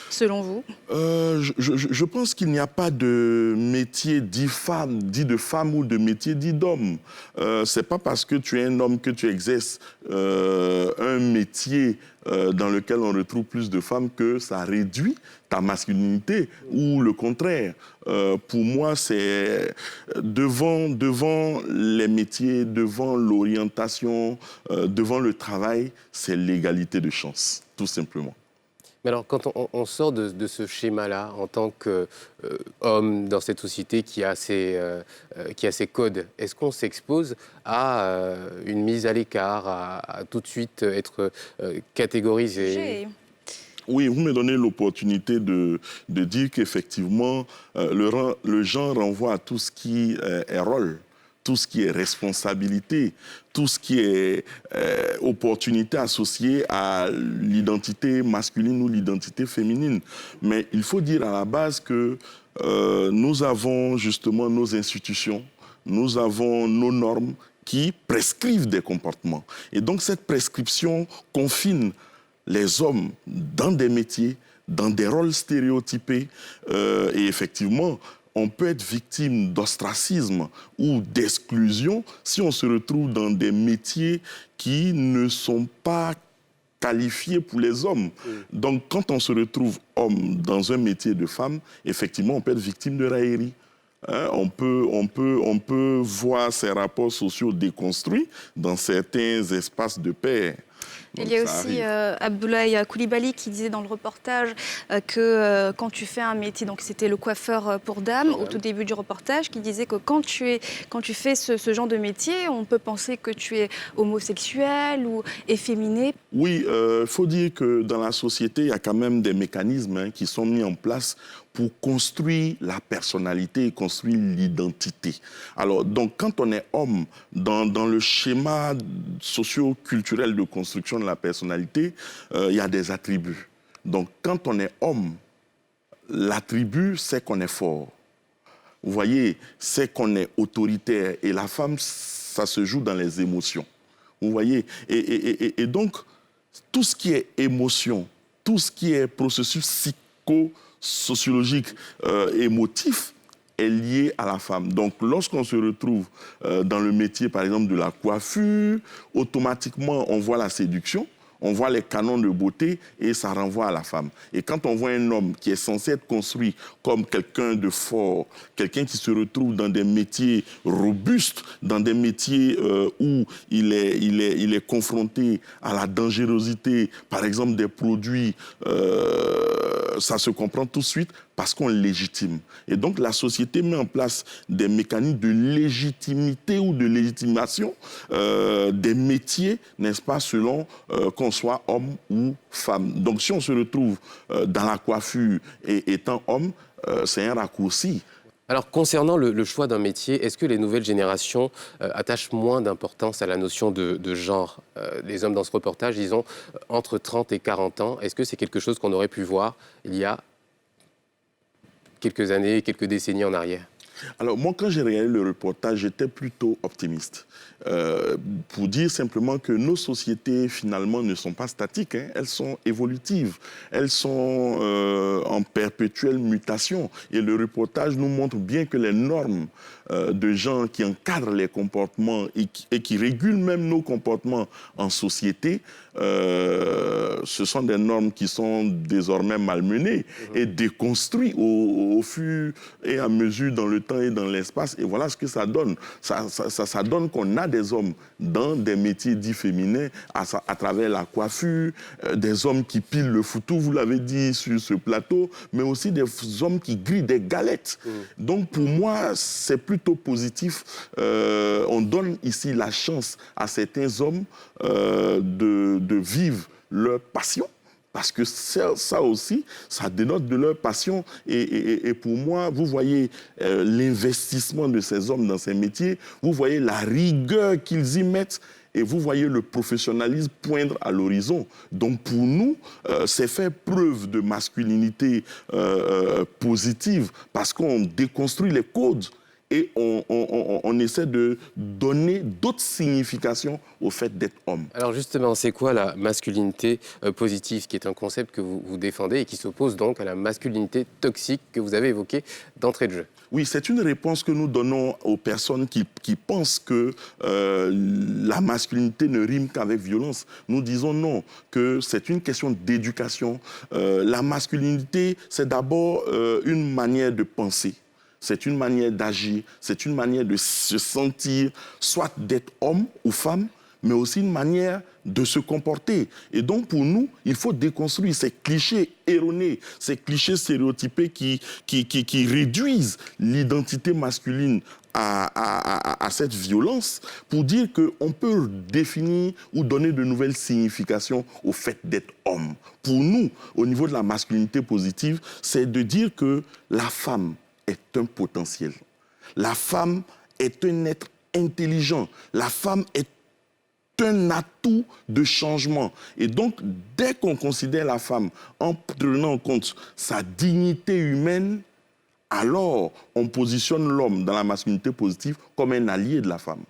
selon vous? Je pense qu'il n'y a pas de métier dit de femme ou de métier dit d'homme. C'est pas parce que tu es un homme que tu exerces un métier dans lequel on retrouve plus de femmes que ça réduit ta masculinité ou le contraire. Pour moi, c'est devant les métiers, devant l'orientation, devant le travail, c'est l'égalité de chance, tout simplement. Mais alors, quand on sort de ce schéma-là, en tant qu'homme dans cette société qui a ses codes, est-ce qu'on s'expose à une mise à l'écart, à tout de suite être catégorisé? Oui, vous me donnez l'opportunité de dire qu'effectivement, le genre renvoie à tout ce qui est rôle, tout ce qui est responsabilité, tout ce qui est opportunité associée à l'identité masculine ou l'identité féminine. Mais il faut dire à la base que nous avons justement nos institutions, nous avons nos normes qui prescrivent des comportements. Et donc cette prescription confine les hommes dans des métiers, dans des rôles stéréotypés. Et effectivement, on peut être victime d'ostracisme ou d'exclusion si on se retrouve dans des métiers qui ne sont pas qualifiés pour les hommes. Donc, quand on se retrouve homme dans un métier de femme, effectivement, on peut être victime de raillerie. On peut voir ces rapports sociaux déconstruits dans certains espaces de paix. Il y a aussi Abdoulaye Koulibaly qui disait dans le reportage que quand tu fais un métier, donc c'était le coiffeur pour dames au tout début du reportage, qui disait que quand tu fais ce genre de métier, on peut penser que tu es homosexuel ou efféminé. Oui, il faut dire que dans la société, il y a quand même des mécanismes qui sont mis en place pour construire la personnalité et construire l'identité. Alors, donc, quand on est homme, dans le schéma socio-culturel de construction de la personnalité, il y a des attributs. Donc, quand on est homme, l'attribut, c'est qu'on est fort. Vous voyez, c'est qu'on est autoritaire. Et la femme, ça se joue dans les émotions. Vous voyez, et donc, tout ce qui est émotion, tout ce qui est processus psychosociologique, émotif, est lié à la femme. Donc, lorsqu'on se retrouve dans le métier, par exemple, de la coiffure, automatiquement, on voit la séduction, on voit les canons de beauté et ça renvoie à la femme. Et quand on voit un homme qui est censé être construit comme quelqu'un de fort, quelqu'un qui se retrouve dans des métiers robustes, dans des métiers où il est confronté à la dangerosité, par exemple des produits, ça se comprend tout de suite parce qu'on légitime. Et donc la société met en place des mécanismes de légitimité ou de légitimation des métiers, n'est-ce pas, selon qu'on soit homme ou femme. Donc si on se retrouve dans la coiffure et étant homme, c'est un raccourci. Alors, concernant le choix d'un métier, est-ce que les nouvelles générations attachent moins d'importance à la notion de genre? Les hommes dans ce reportage, ils ont entre 30 et 40 ans. Est-ce que c'est quelque chose qu'on aurait pu voir il y a quelques années, quelques décennies en arrière? Alors moi, quand j'ai regardé le reportage, j'étais plutôt optimiste. Pour dire simplement que nos sociétés, finalement, ne sont pas statiques, hein. Elles sont évolutives, elles sont en perpétuelle mutation. Et le reportage nous montre bien que les normes de gens qui encadrent les comportements et qui régulent même nos comportements en société, ce sont des normes qui sont désormais malmenées et déconstruites au fur et à mesure dans le temps et dans l'espace. Et voilà ce que ça donne. Ça donne qu'on a des hommes dans des métiers dits féminins à travers la coiffure, des hommes qui pilent le foutou, vous l'avez dit sur ce plateau, mais aussi des hommes qui grillent des galettes. Donc pour moi, c'est plutôt positif. On donne ici la chance à certains hommes de vivre leur passion. Parce que ça aussi, ça dénote de leur passion. Et pour moi, vous voyez l'investissement de ces hommes dans ces métiers, vous voyez la rigueur qu'ils y mettent et vous voyez le professionnalisme poindre à l'horizon. Donc pour nous, c'est faire preuve de masculinité positive parce qu'on déconstruit les codes. Et on essaie de donner d'autres significations au fait d'être homme. Alors justement, c'est quoi la masculinité positive, qui est un concept que vous défendez et qui s'oppose donc à la masculinité toxique que vous avez évoquée d'entrée de jeu? Oui, c'est une réponse que nous donnons aux personnes qui pensent que la masculinité ne rime qu'avec violence. Nous disons non, que c'est une question d'éducation. La masculinité, c'est d'abord une manière de penser. C'est une manière d'agir, c'est une manière de se sentir, soit d'être homme ou femme, mais aussi une manière de se comporter. Et donc, pour nous, il faut déconstruire ces clichés erronés, ces clichés stéréotypés qui réduisent l'identité masculine à cette violence pour dire qu'on peut définir ou donner de nouvelles significations au fait d'être homme. Pour nous, au niveau de la masculinité positive, c'est de dire que la femme est un potentiel. La femme est un être intelligent. La femme est un atout de changement. Et donc, dès qu'on considère la femme en prenant en compte sa dignité humaine, alors on positionne l'homme dans la masculinité positive comme un allié de la femme,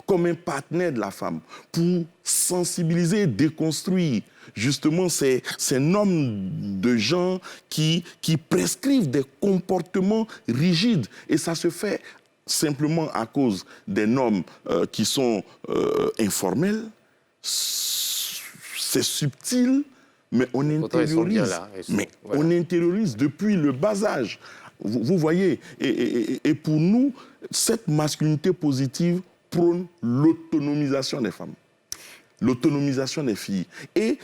comme un partenaire de la femme, pour sensibiliser et déconstruire justement ces normes de gens qui prescrivent des comportements rigides. Et ça se fait simplement à cause des normes qui sont informelles. C'est subtil, mais on intériorise. On intériorise depuis le bas âge. Vous voyez, et pour nous, cette masculinité positive prône l'autonomisation des femmes. l'autonomisation des filles, et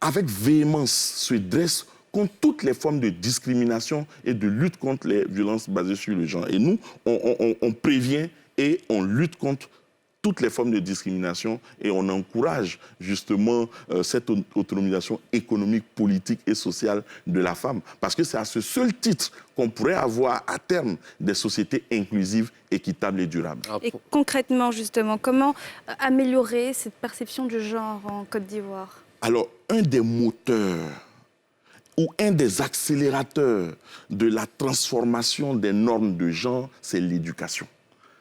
avec véhémence se dresse contre toutes les formes de discrimination et de lutte contre les violences basées sur le genre. Et nous, on prévient et on lutte contre toutes les formes de discrimination et on encourage justement cette autonomisation économique, politique et sociale de la femme. Parce que c'est à ce seul titre qu'on pourrait avoir à terme des sociétés inclusives, équitables et durables. Et concrètement, justement, comment améliorer cette perception du genre en Côte d'Ivoire? Alors, un des moteurs ou un des accélérateurs de la transformation des normes de genre, c'est l'éducation.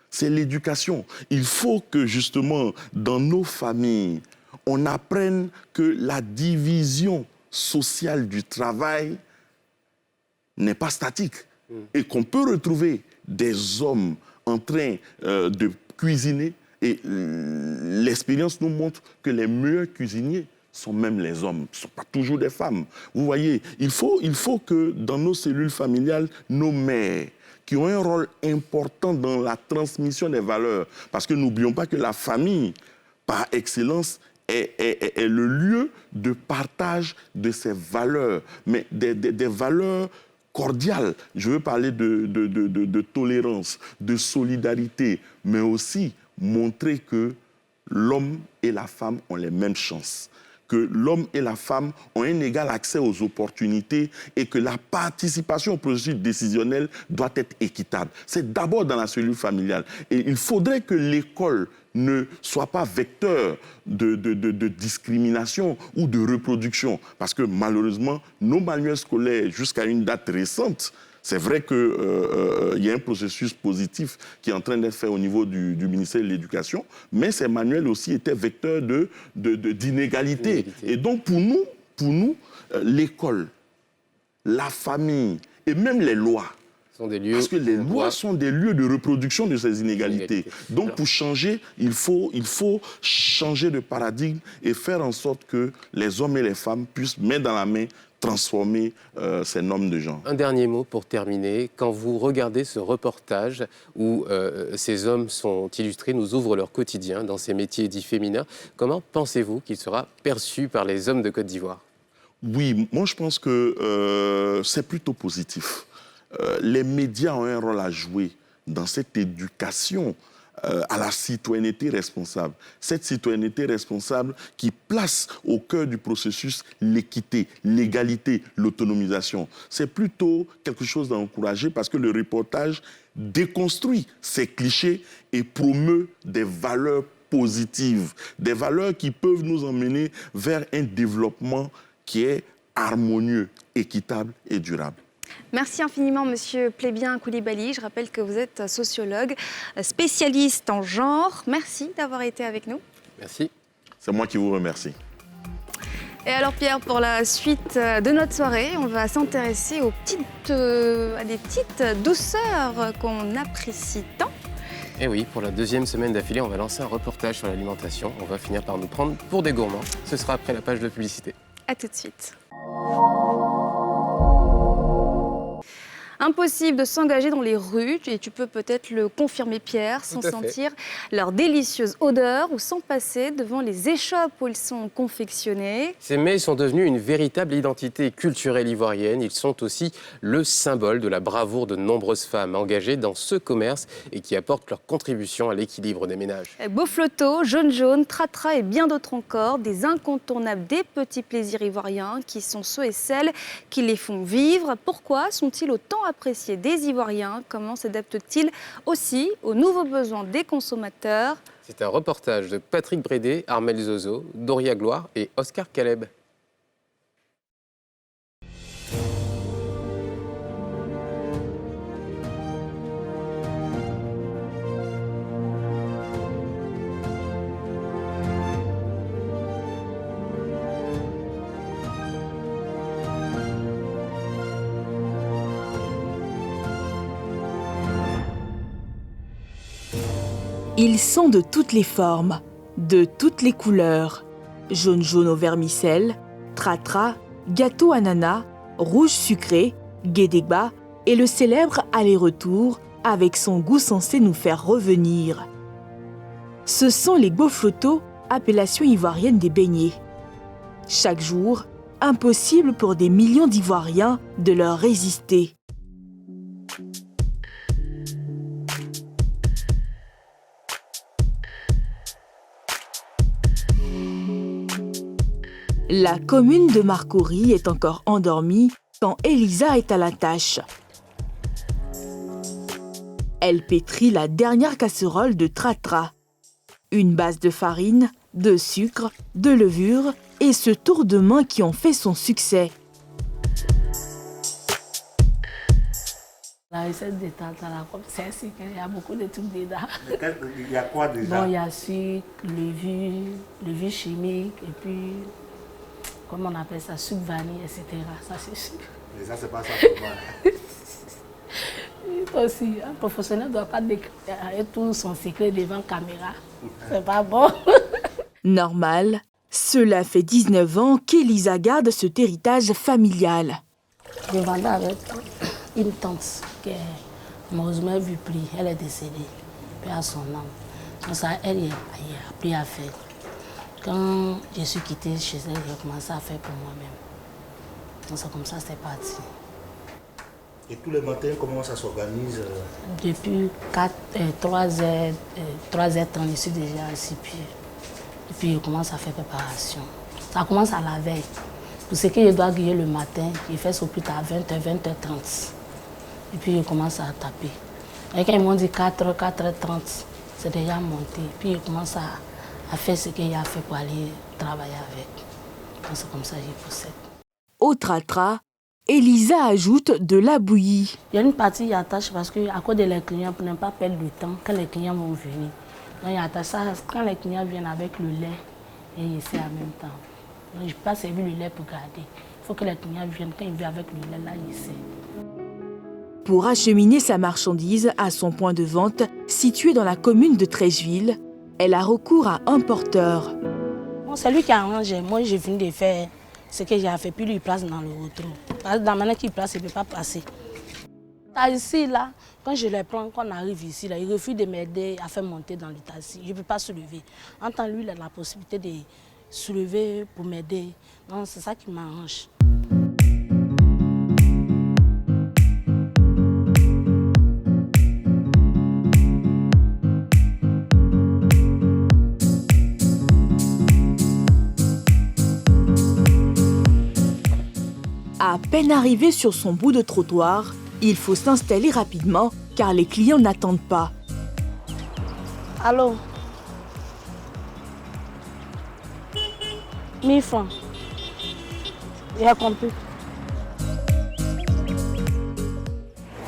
C'est l'éducation. Il faut que, justement, dans nos familles, on apprenne que la division sociale du travail n'est pas statique et qu'on peut retrouver des hommes en train de cuisiner. Et l'expérience nous montre que les meilleurs cuisiniers sont même les hommes, ce ne sont pas toujours des femmes. Vous voyez, il faut que dans nos cellules familiales, nos mères, qui ont un rôle important dans la transmission des valeurs, parce que n'oublions pas que la famille, par excellence, est le lieu de partage de ces valeurs, mais des valeurs cordiales. Je veux parler de tolérance, de solidarité, mais aussi montrer que l'homme et la femme ont les mêmes chances, que l'homme et la femme ont un égal accès aux opportunités et que la participation au processus décisionnel doit être équitable. C'est d'abord dans la cellule familiale. Et il faudrait que l'école ne soit pas vecteur de discrimination ou de reproduction. Parce que malheureusement, nos manuels scolaires, jusqu'à une date récente, c'est vrai qu'il y a un processus positif qui est en train d'être fait au niveau du ministère de l'Éducation, mais ces manuels aussi étaient vecteurs d'inégalité. Et donc pour nous, l'école, la famille et même les lois, sont des lieux, parce que les lois sont des lieux de reproduction de ces inégalités. Donc pour changer, il faut changer de paradigme et faire en sorte que les hommes et les femmes puissent, main dans la main, transformer ces normes de genre. Un dernier mot pour terminer. Quand vous regardez ce reportage où ces hommes sont illustrés, nous ouvrent leur quotidien dans ces métiers dits féminins, comment pensez-vous qu'il sera perçu par les hommes de Côte d'Ivoire? Oui, moi je pense que c'est plutôt positif. Les médias ont un rôle à jouer dans cette éducation à la citoyenneté responsable. Cette citoyenneté responsable qui place au cœur du processus l'équité, l'égalité, l'autonomisation. C'est plutôt quelque chose à encourager parce que le reportage déconstruit ces clichés et promeut des valeurs positives, des valeurs qui peuvent nous emmener vers un développement qui est harmonieux, équitable et durable. Merci infiniment, Monsieur Plébien Coulibaly. Je rappelle que vous êtes sociologue, spécialiste en genre. Merci d'avoir été avec nous. Merci. C'est moi qui vous remercie. Et alors, Pierre, pour la suite de notre soirée, on va s'intéresser à des petites douceurs qu'on apprécie tant. Et oui, pour la deuxième semaine d'affilée, on va lancer un reportage sur l'alimentation. On va finir par nous prendre pour des gourmands. Ce sera après la page de publicité. À tout de suite. Impossible de s'engager dans les rues, et tu peux peut-être le confirmer, Pierre, sans sentir leur délicieuse odeur ou sans passer devant les échoppes où ils sont confectionnés. Ces mets sont devenus une véritable identité culturelle ivoirienne. Ils sont aussi le symbole de la bravoure de nombreuses femmes engagées dans ce commerce et qui apportent leur contribution à l'équilibre des ménages. Bofloto, jaune, tratra et bien d'autres encore, des incontournables, des petits plaisirs ivoiriens qui sont ceux et celles qui les font vivre. Pourquoi sont-ils autant appréciés des Ivoiriens? Comment s'adaptent-ils aussi aux nouveaux besoins des consommateurs? C'est un reportage de Patrick Brédé, Armel Zozo, Doria Gloire et Oscar Caleb. Ils sont de toutes les formes, de toutes les couleurs. Jaune au vermicelle, tratra, gâteau ananas, rouge sucré, guédéba et le célèbre aller-retour avec son goût censé nous faire revenir. Ce sont les boflotos appellation ivoirienne des beignets. Chaque jour, impossible pour des millions d'Ivoiriens de leur résister. La commune de Marcory est encore endormie quand Elisa est à la tâche. Elle pétrit la dernière casserole de tratra. Une base de farine, de sucre, de levure et ce tour de main qui ont fait son succès. La recette de tartare, c'est un secret, il y a beaucoup de trucs dedans. Il y a quoi déjà? Bon, il y a sucre, levure chimique et puis, comment on appelle ça, sucre vanille, etc. Ça, c'est sûr. Mais ça, c'est pas ça pour moi. Aussi, un professionnel ne doit pas déclarer tout son secret devant la caméra. C'est pas bon. Normal, cela fait 19 ans qu'Elisa garde cet héritage familial. Je vendais avec une tante qui est malheureusement vu plus. Elle est décédée, puis à son âme. Donc ça, elle a appris à faire. Quand je suis quittée chez elle, j'ai commencé à faire pour moi-même. Donc c'est comme ça, c'est parti. Et tous les matins, comment ça s'organise? Depuis 3h30, je suis déjà assis. Et puis je commence à faire préparation. Ça commence à la veille. Pour ce que je dois griller le matin, je fais ça plus tard, 20h, 20h30. Et puis je commence à taper. Et quand ils m'ont dit 4h, 4h30, c'est déjà monté. Puis je commence à faire ce qu'il y a fait pour aller travailler avec. Donc c'est comme ça que je possède. Au tratra, Elisa ajoute de la bouillie. Il y a une partie qui attache parce qu'à cause de les clients, pour ne pas perdre le temps quand les clients vont venir. Donc il attache ça quand les clients viennent avec le lait et ici en même temps. Donc je ne peux pas servir le lait pour garder. Il faut que les clients viennent, quand ils viennent avec le lait, là, ici. Pour acheminer sa marchandise à son point de vente, situé dans la commune de Treichville, elle a recours à un porteur. Bon, c'est lui qui arrange. Moi, je viens de faire ce que j'ai fait, puis lui, il place dans le retour. Dans la manière qu'il place, il ne peut pas passer. Ici, là, quand je les prends, quand on arrive ici, là, il refuse de m'aider à faire monter dans le taxi. Je ne peux pas soulever. En tant que lui, il a la possibilité de soulever pour m'aider. Donc, c'est ça qui m'arrange. À peine arrivé sur son bout de trottoir, il faut s'installer rapidement car les clients n'attendent pas. Allô? 1000 francs. J'ai compris.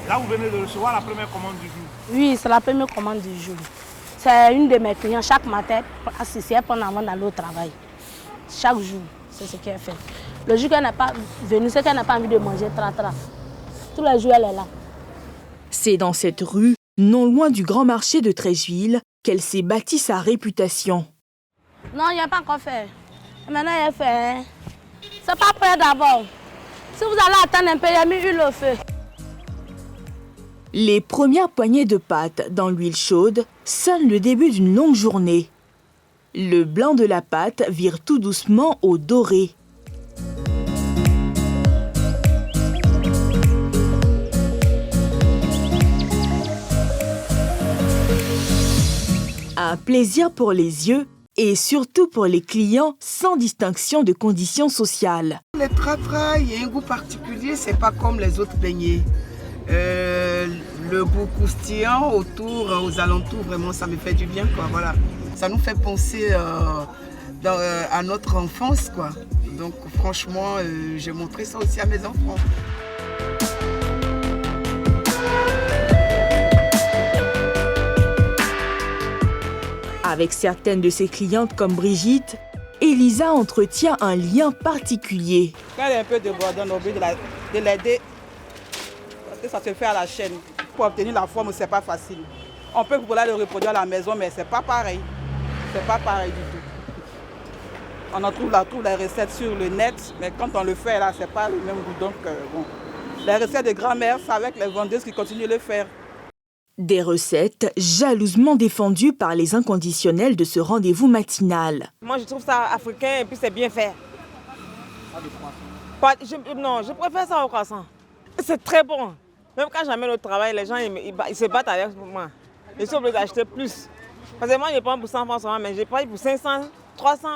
Là, vous venez de recevoir la première commande du jour? Oui, c'est la première commande du jour. C'est une de mes clients chaque matin, assistée pendant avant d'aller au travail. Chaque jour, c'est ce qu'elle fait. Le jour qu'elle n'est pas venue, c'est qu'elle n'a pas envie de manger tratra. Tous les jours, elle est là. C'est dans cette rue, non loin du grand marché de Treichville, qu'elle s'est bâtie sa réputation. Non, il n'y a pas encore fait. Maintenant, il est fait. Hein. C'est pas prêt d'abord. Si vous allez attendre un peu, il y a mis huile au feu. Les premières poignées de pâte dans l'huile chaude sonnent le début d'une longue journée. Le blanc de la pâte vire tout doucement au doré. Un plaisir pour les yeux et surtout pour les clients sans distinction de conditions sociales. Le tratra, il y a un goût particulier, c'est pas comme les autres beignets. Le goût croustillant autour, aux alentours, vraiment ça me fait du bien, quoi. Voilà. Ça nous fait penser à notre enfance, quoi. Donc franchement, j'ai montré ça aussi à mes enfants. Avec certaines de ses clientes comme Brigitte, Elisa entretient un lien particulier. Quand elle est un peu débordante, on a envie de l'aider parce que ça se fait à la chaîne. Pour obtenir la forme, c'est pas facile. On peut vouloir le reproduire à la maison, mais c'est pas pareil. C'est pas pareil du tout. On en trouve les recettes sur le net, mais quand on le fait là, c'est pas le même goût. Donc bon, les recettes de grand-mère, c'est avec les vendeuses qui continuent de le faire. Des recettes jalousement défendues par les inconditionnels de ce rendez-vous matinal. Moi, je trouve ça africain et puis c'est bien fait. Non, je préfère ça au croissant. C'est très bon. Même quand j'amène au travail, les gens ils se battent avec moi. Je suis obligée d'acheter plus. Parce que moi, je prends pour 100 francs, mais je prends pour 500, 300.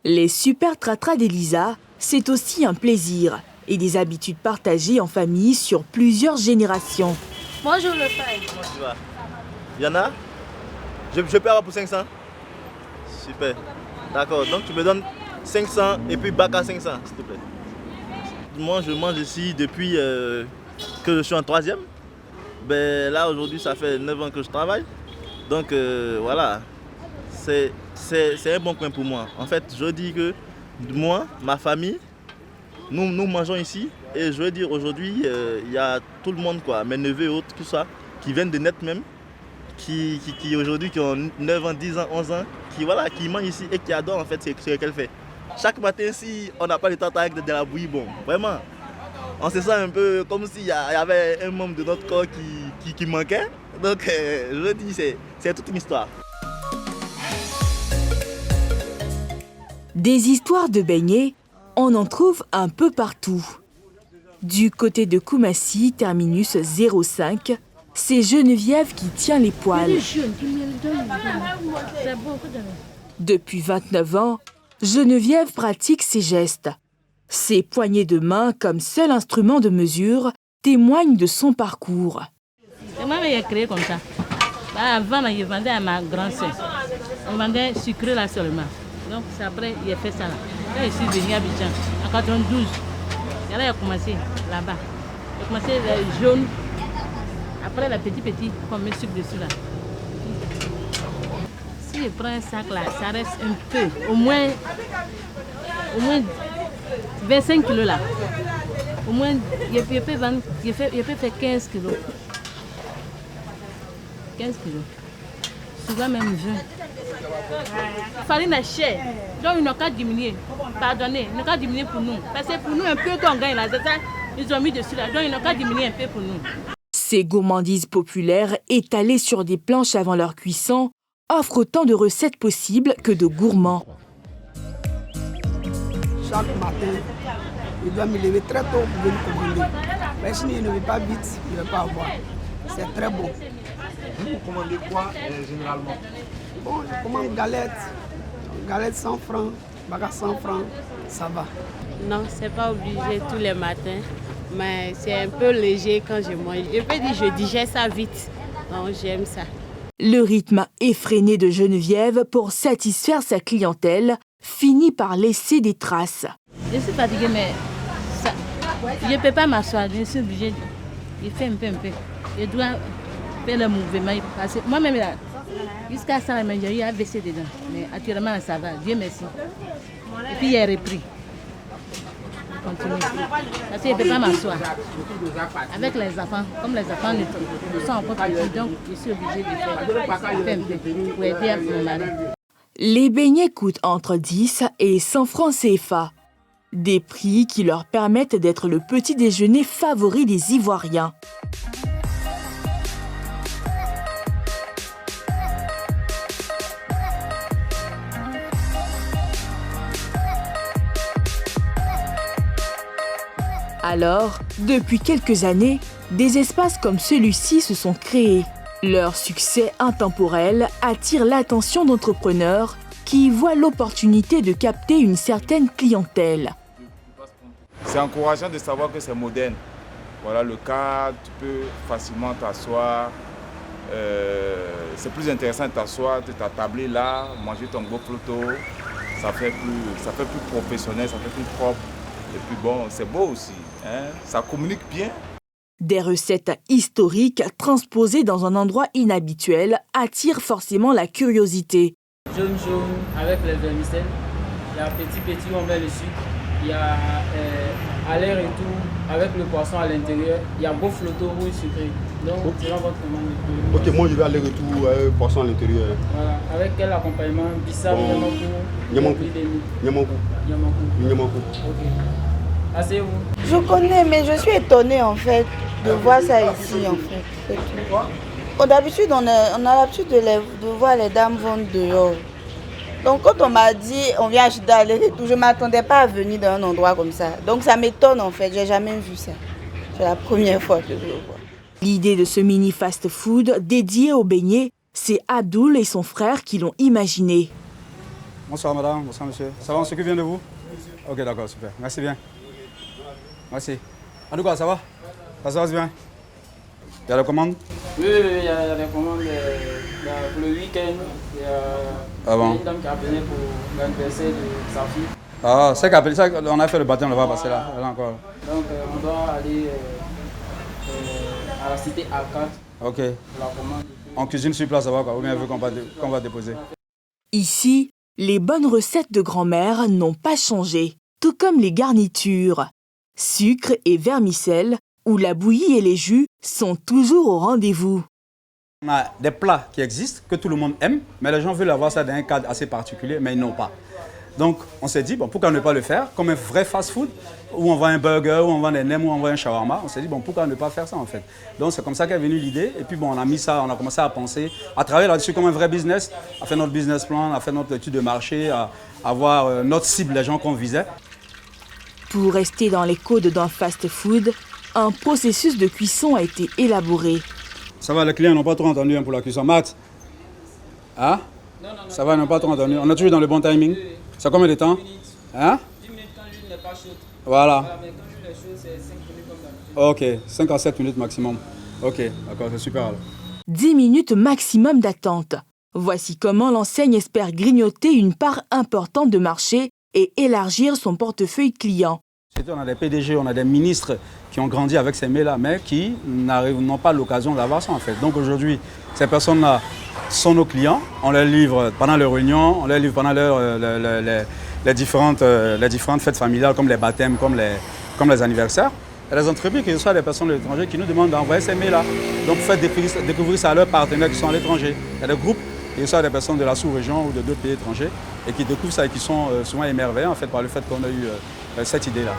Les super tratras d'Elisa, c'est aussi un plaisir et des habitudes partagées en famille sur plusieurs générations. Bonjour le frère. Comment tu vas? Il y en a? Je peux avoir pour 500? Super. D'accord, donc tu me donnes 500 et puis Baka 500, s'il te plaît. Moi, je mange ici depuis que je suis en 3e. Ben, là, aujourd'hui, ça fait 9 ans que je travaille. Donc, voilà, c'est un bon coin pour moi. En fait, je dis que moi, ma famille, nous mangeons ici. Et je veux dire, aujourd'hui, il y a tout le monde, quoi, mes neveux et autres, tout ça, qui viennent de net même, qui aujourd'hui, qui ont 9 ans, 10 ans, 11 ans, qui mangent ici et qui adorent en fait ce qu'elle fait. Chaque matin, si on n'a pas le temps avec de la bouillie, bon, vraiment, on se sent un peu comme s'il y avait un membre de notre corps qui manquait. Donc, je dis, c'est toute une histoire. Des histoires de beignets, on en trouve un peu partout. Du côté de Koumassi, terminus 05, c'est Geneviève qui tient les poils. Depuis 29 ans, Geneviève pratique ses gestes. Ses poignées de main comme seul instrument de mesure témoignent de son parcours. Moi, j'ai créé comme ça. Avant, je vendais à ma grande-sœur. On vendait sucré là seulement. Donc, c'est après, j'ai fait ça là. Quand je suis venue à Abidjan, en 92, là, j'ai commencé là-bas. J'ai commencé le jaune. Après, le petit, on met sucre dessus là. Si je prends un sac là, ça reste un peu, au moins 25 kilos là. Au moins, je peux faire 15 kilos. 15 kilos. Souvent même 20. La farine est chère, donc ils n'ont qu'à diminuer. Pardonnez, ils n'ont qu'à diminuer pour nous. Parce que pour nous, un peu qu'on gagne là, c'est ça, ils ont mis dessus là, donc ils n'ont qu'à diminuer un peu pour nous. Ces gourmandises populaires, étalées sur des planches avant leur cuisson, offrent autant de recettes possibles que de gourmands. Chaque matin, je dois me lever très tôt pour venir commander. Mais si je ne vais pas vite, je ne vais pas avoir. C'est très bon. Vous commandez quoi généralement? Bon, je commande galette 100 francs, bagarre 100 francs, ça va. Non, c'est pas obligé tous les matins, mais c'est un peu léger quand je mange. Je peux dire que je digère ça vite, donc j'aime ça. Le rythme effréné de Geneviève pour satisfaire sa clientèle finit par laisser des traces. Je suis fatiguée, mais ça, je ne peux pas m'asseoir, je suis obligée de faire un peu. Je dois faire le mouvement. Parce que moi-même, jusqu'à ça, j'ai eu AVC dedans. Mais actuellement, ça va, Dieu merci. Et puis, il a repris. Continue. Parce que je ne peux pas m'asseoir. Avec les enfants, comme les enfants nous sont encore petits, donc je suis obligée de faire un peu pour aider mon mari. Les beignets coûtent entre 10 et 100 francs CFA. Des prix qui leur permettent d'être le petit déjeuner favori des Ivoiriens. Alors, depuis quelques années, des espaces comme celui-ci se sont créés. Leur succès intemporel attire l'attention d'entrepreneurs qui y voient l'opportunité de capter une certaine clientèle. C'est encourageant de savoir que c'est moderne. Voilà le cadre, tu peux facilement t'asseoir. C'est plus intéressant de t'asseoir, de t'attabler là, manger ton beau photo. Ça fait plus professionnel, ça fait plus propre. Et puis bon, c'est beau aussi, hein? Ça communique bien. Des recettes historiques transposées dans un endroit inhabituel attirent forcément la curiosité. Jaune avec les vermicelles, il y a petit où on met le sucre, il y a aller-retour avec le poisson à l'intérieur, il y a beau flotto rouge sucré. Donc c'est votre commande. Ok, moi je vais aller-retour poisson à l'intérieur. Voilà, avec quel accompagnement? Bissap, Yamakou. Ok. Asseyez-vous. Je connais, mais je suis étonnée en fait de voir ça ici en fait. D'habitude, on a l'habitude de voir les dames vendre dehors. Donc quand on m'a dit on vient acheter à l'aller et tout, je ne m'attendais pas à venir dans un endroit comme ça. Donc ça m'étonne en fait, j'ai jamais vu ça. C'est la première fois que je le vois. L'idée de ce mini fast-food dédié aux beignets, c'est Abdoul et son frère qui l'ont imaginé. Bonsoir madame, bonsoir monsieur. Ça va, on s'occupe bien de vous? Ok, d'accord, super. Merci bien. Merci. En tout cas, ça va? Ça se passe bien? Il y a la commande? Oui, il y a des commandes. Pour le week-end, il y a une dame qui a venu pour l'anniversaire de sa fille. Ah, c'est qu'après ça, on a fait le baptême, on va passer là, encore. Donc, on doit aller à la cité A4 Ok. pour la commande. On cuisine sur place, ça va quoi? Ou bien vu qu'on va déposer. Ici, les bonnes recettes de grand-mère n'ont pas changé, tout comme les garnitures. Sucre et vermicelle, où la bouillie et les jus sont toujours au rendez-vous. On a des plats qui existent, que tout le monde aime, mais les gens veulent avoir ça dans un cadre assez particulier, mais ils n'ont pas. Donc on s'est dit, bon, pourquoi ne pas le faire comme un vrai fast-food, où on vend un burger, où on vend des nems, où on vend un shawarma. On s'est dit, bon, pourquoi ne pas faire ça en fait. Donc c'est comme ça qu'est venue l'idée, et puis bon, on a mis ça, on a commencé à penser, à travailler là-dessus comme un vrai business, à faire notre business plan, à faire notre étude de marché, à voir notre cible, les gens qu'on visait. Pour rester dans les codes d'un fast-food, un processus de cuisson a été élaboré. Ça va, les clients n'ont pas trop entendu pour la cuisson. Matt? Hein? Non. Ça va, ils n'ont pas trop entendu. On est toujours dans le bon timing. C'est combien de temps? Hein? 10 minutes quand l'huile n'est pas chaude. Voilà. Mais quand l'huile est chaude, c'est 5 minutes comme d'habitude. Ok, 5 à 7 minutes maximum. Ok, d'accord, c'est super alors. 10 minutes maximum d'attente. Voici comment l'enseigne espère grignoter une part importante de marché et élargir son portefeuille client. On a des PDG, on a des ministres qui ont grandi avec ces mets-là, mais qui n'ont pas l'occasion d'avoir ça en fait. Donc aujourd'hui, ces personnes-là sont nos clients, on les livre pendant les réunions, on les livre pendant les différentes fêtes familiales comme les baptêmes, comme les anniversaires. Il y a des entreprises, que ce soit des personnes de l'étranger, qui nous demandent d'envoyer ces mets-là. Donc faites découvrir ça à leurs partenaires qui sont à l'étranger. Il y a des groupes, que ce soit des personnes de la sous-région ou de d'autres pays étrangers, et qui découvrent ça et qui sont souvent émerveillés en fait, par le fait qu'on a eu cette idée-là.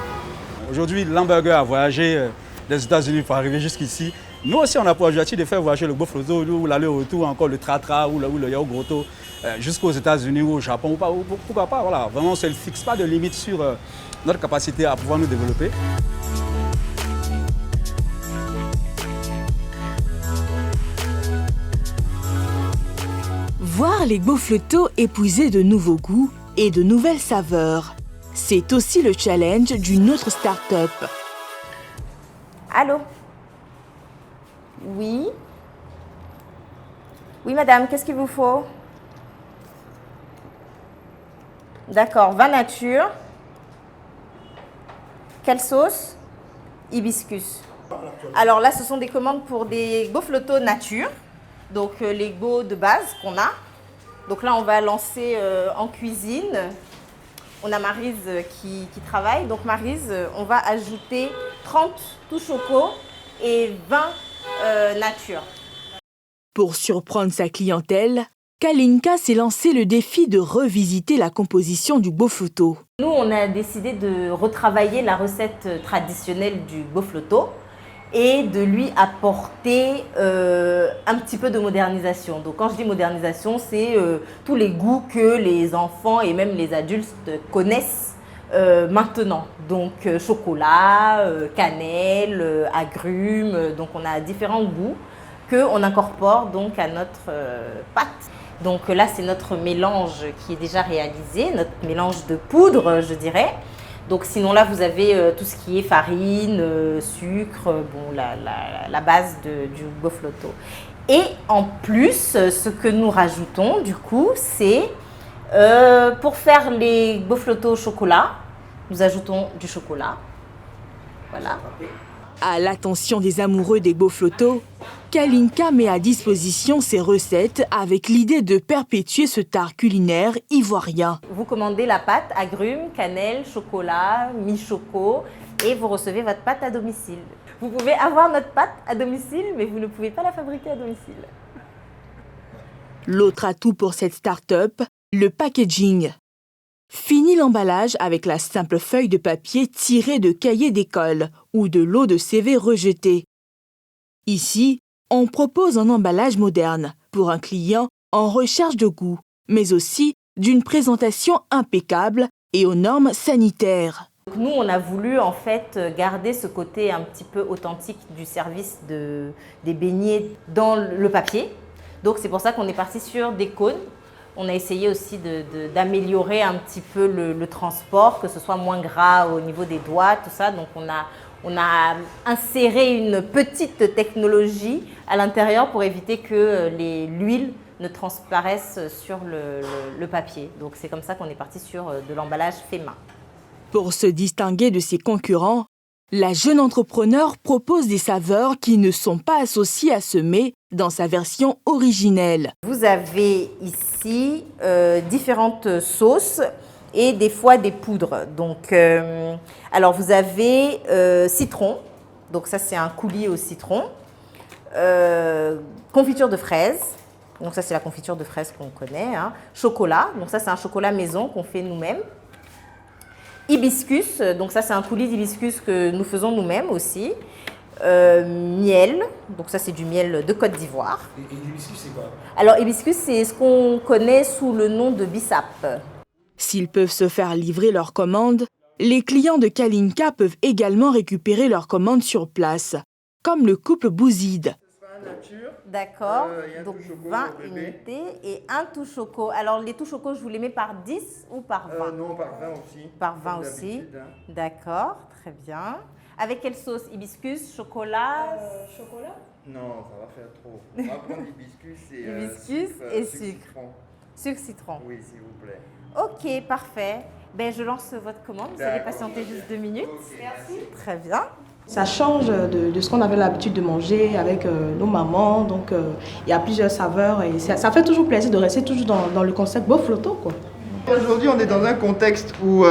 Aujourd'hui, l'hamburger a voyagé des États-Unis pour arriver jusqu'ici. Nous aussi, on a pour objectif de faire voyager le Bofloto, ou l'aller-retour, encore le Tratra, ou le Yao Grotto, jusqu'aux États-Unis ou au Japon, ou pourquoi pas. Voilà. Vraiment, on ne fixe pas de limite sur notre capacité à pouvoir nous développer. Voir les Bofloto épouser de nouveaux goûts et de nouvelles saveurs. C'est aussi le challenge d'une autre start-up. Allô? Oui? Oui, madame, qu'est-ce qu'il vous faut? D'accord, vin nature. Quelle sauce? Hibiscus. Alors là, ce sont des commandes pour des Bofloto nature. Donc les go de base qu'on a. Donc là, on va lancer en cuisine. On a Maryse qui travaille. Donc Maryse, on va ajouter 30 tout choco et 20 nature. Pour surprendre sa clientèle, Kalinka s'est lancé le défi de revisiter la composition du Bofloto. Nous, on a décidé de retravailler la recette traditionnelle du Bofloto et de lui apporter un petit peu de modernisation. Donc quand je dis modernisation, c'est tous les goûts que les enfants et même les adultes connaissent maintenant. Donc chocolat, cannelle, agrumes, donc on a différents goûts qu'on incorpore donc à notre pâte. Donc là, c'est notre mélange qui est déjà réalisé, notre mélange de poudre, je dirais. Donc sinon là, vous avez tout ce qui est farine, sucre, bon, la base du Bofloto. Et en plus, ce que nous rajoutons du coup, c'est pour faire les Bofloto au chocolat, nous ajoutons du chocolat. Voilà. À l'attention des amoureux des Bofloto, Kalinka met à disposition ses recettes avec l'idée de perpétuer ce art culinaire ivoirien. Vous commandez la pâte, agrumes, cannelle, chocolat, mi-choco et vous recevez votre pâte à domicile. Vous pouvez avoir notre pâte à domicile, mais vous ne pouvez pas la fabriquer à domicile. L'autre atout pour cette start-up, le packaging. Fini l'emballage avec la simple feuille de papier tirée de cahiers d'école ou de lots de CV rejetés. Ici, on propose un emballage moderne pour un client en recherche de goût, mais aussi d'une présentation impeccable et aux normes sanitaires. Nous, on a voulu en fait garder ce côté un petit peu authentique du service des beignets dans le papier. Donc c'est pour ça qu'on est parti sur des cônes. On a essayé aussi d'améliorer un petit peu le transport, que ce soit moins gras au niveau des doigts, tout ça. Donc on a inséré une petite technologie à l'intérieur pour éviter que l'huile ne transparaisse sur le papier. Donc c'est comme ça qu'on est parti sur de l'emballage fait main. Pour se distinguer de ses concurrents, la jeune entrepreneur propose des saveurs qui ne sont pas associées à ce mets dans sa version originelle. Vous avez ici différentes sauces et des fois des poudres. Donc, alors vous avez citron, donc ça c'est un coulis au citron, confiture de fraises, donc ça c'est la confiture de fraises qu'on connaît, hein. Chocolat, donc ça c'est un chocolat maison qu'on fait nous-mêmes. Hibiscus, donc ça c'est un coulis d'hibiscus que nous faisons nous-mêmes aussi. Miel, donc ça c'est du miel de Côte d'Ivoire. Et l'hibiscus c'est quoi? Alors hibiscus c'est ce qu'on connaît sous le nom de bissap. S'ils peuvent se faire livrer leurs commandes, les clients de Kalinka peuvent également récupérer leurs commandes sur place, comme le couple Bouzide. D'accord, donc 20 unités et un tout choco. Alors les tout choco, je vous les mets par 10 ou par 20? Non, par 20 aussi. Par 20 aussi, d'accord, très bien. Avec quelle sauce? Hibiscus, chocolat? Chocolat? Non, ça va faire trop. On va prendre l'hibiscus et hibiscus et sucre. Sucre citron. Oui, s'il vous plaît. Ok, parfait. Ben, je lance votre commande. Vous allez patienter juste 2 minutes. Merci. Très bien. Ça change de ce qu'on avait l'habitude de manger avec nos mamans. Donc, il y a plusieurs saveurs et ça fait toujours plaisir de rester toujours dans le concept Bofloto, quoi. Aujourd'hui, on est dans un contexte où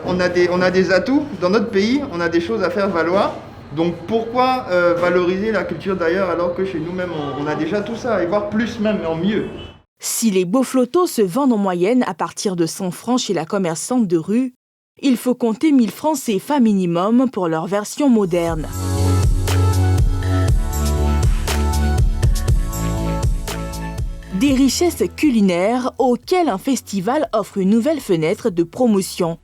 on a des atouts. Dans notre pays, on a des choses à faire valoir. Donc pourquoi valoriser la culture d'ailleurs alors que chez nous-mêmes, on a déjà tout ça, et voire plus même, en mieux. Si les Boflotos se vendent en moyenne à partir de 100 francs chez la commerçante de rue, il faut compter 1000 francs CFA minimum pour leur version moderne. Des richesses culinaires auxquelles un festival offre une nouvelle fenêtre de promotion.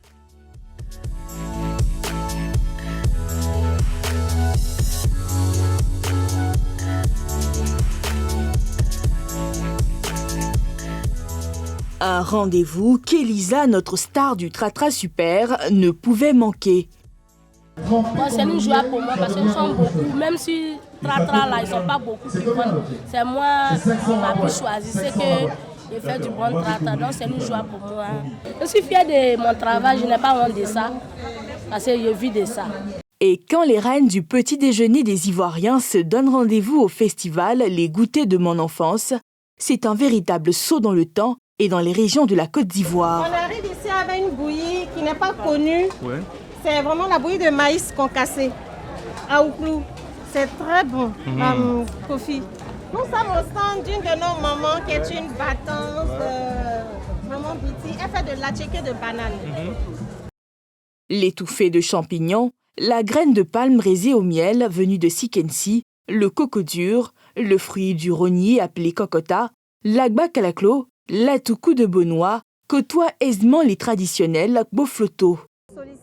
Un rendez-vous qu'Elisa, notre star du Tratra Super, ne pouvait manquer. Bon, c'est une joie pour moi parce qu'ils sont beaucoup, même si Tratra là, ils ne sont pas beaucoup qui vendent. C'est moi qui m'a pu choisir, c'est que je fais du bon Tratra, donc c'est une joie pour moi. Je suis fière de mon travail, je n'ai pas honte de ça, parce que je vis de ça. Et quand les reines du petit déjeuner des Ivoiriens se donnent rendez-vous au festival Les Goûters de mon enfance, c'est un véritable saut dans le temps et dans les régions de la Côte d'Ivoire. On arrive ici avec une bouillie qui n'est pas connue. Ouais. C'est vraiment la bouillie de maïs concassé à Ouklou. C'est très bon, Kofi. Nous sommes au stand d'une de nos mamans qui est une battante, maman Biti. Elle fait de l'attiqué de banane. L'étouffée de champignons, la graine de palme braisée au miel venue de Sikensi, le coco dur, le fruit du rognier appelé cocota, l'agba kalaklo, la toukou de Benoît côtoie aisément les traditionnels Bofloto.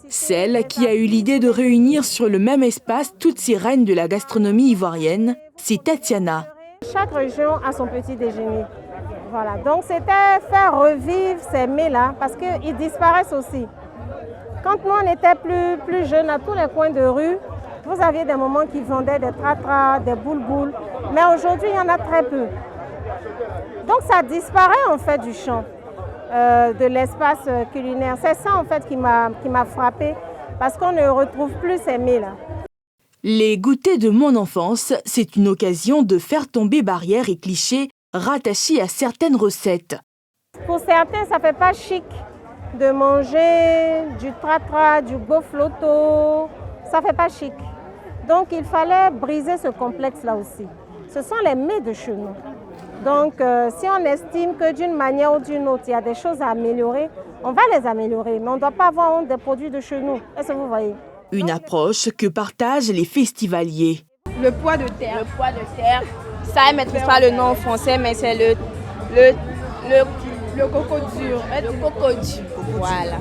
Celle qui a eu l'idée de réunir sur le même espace toutes ces reines de la gastronomie ivoirienne, c'est Tatiana. Chaque région a son petit déjeuner. Voilà, donc c'était faire revivre ces mets-là parce qu'ils disparaissent aussi. Quand nous on était plus jeunes, à tous les coins de rue, vous aviez des moments qui vendaient des tratras, des boulboules, mais aujourd'hui il y en a très peu. Donc ça disparaît en fait du champ, de l'espace culinaire. C'est ça en fait qui m'a frappée parce qu'on ne retrouve plus ces mets-là. Les goûters de mon enfance, c'est une occasion de faire tomber barrières et clichés rattachés à certaines recettes. Pour certains, ça ne fait pas chic de manger du tratra, du bofloto. Ça ne fait pas chic. Donc il fallait briser ce complexe-là aussi. Ce sont les mets de chez nous. Donc, si on estime que d'une manière ou d'une autre, il y a des choses à améliorer, on va les améliorer. Mais on ne doit pas avoir honte des produits de chez nous. Est-ce que vous voyez? Une approche que partagent les festivaliers. Le poids de terre. Le poids de terre. Ça, elle ne maîtrise pas le nom en français, mais c'est le coco dur. Le coco dur. Voilà.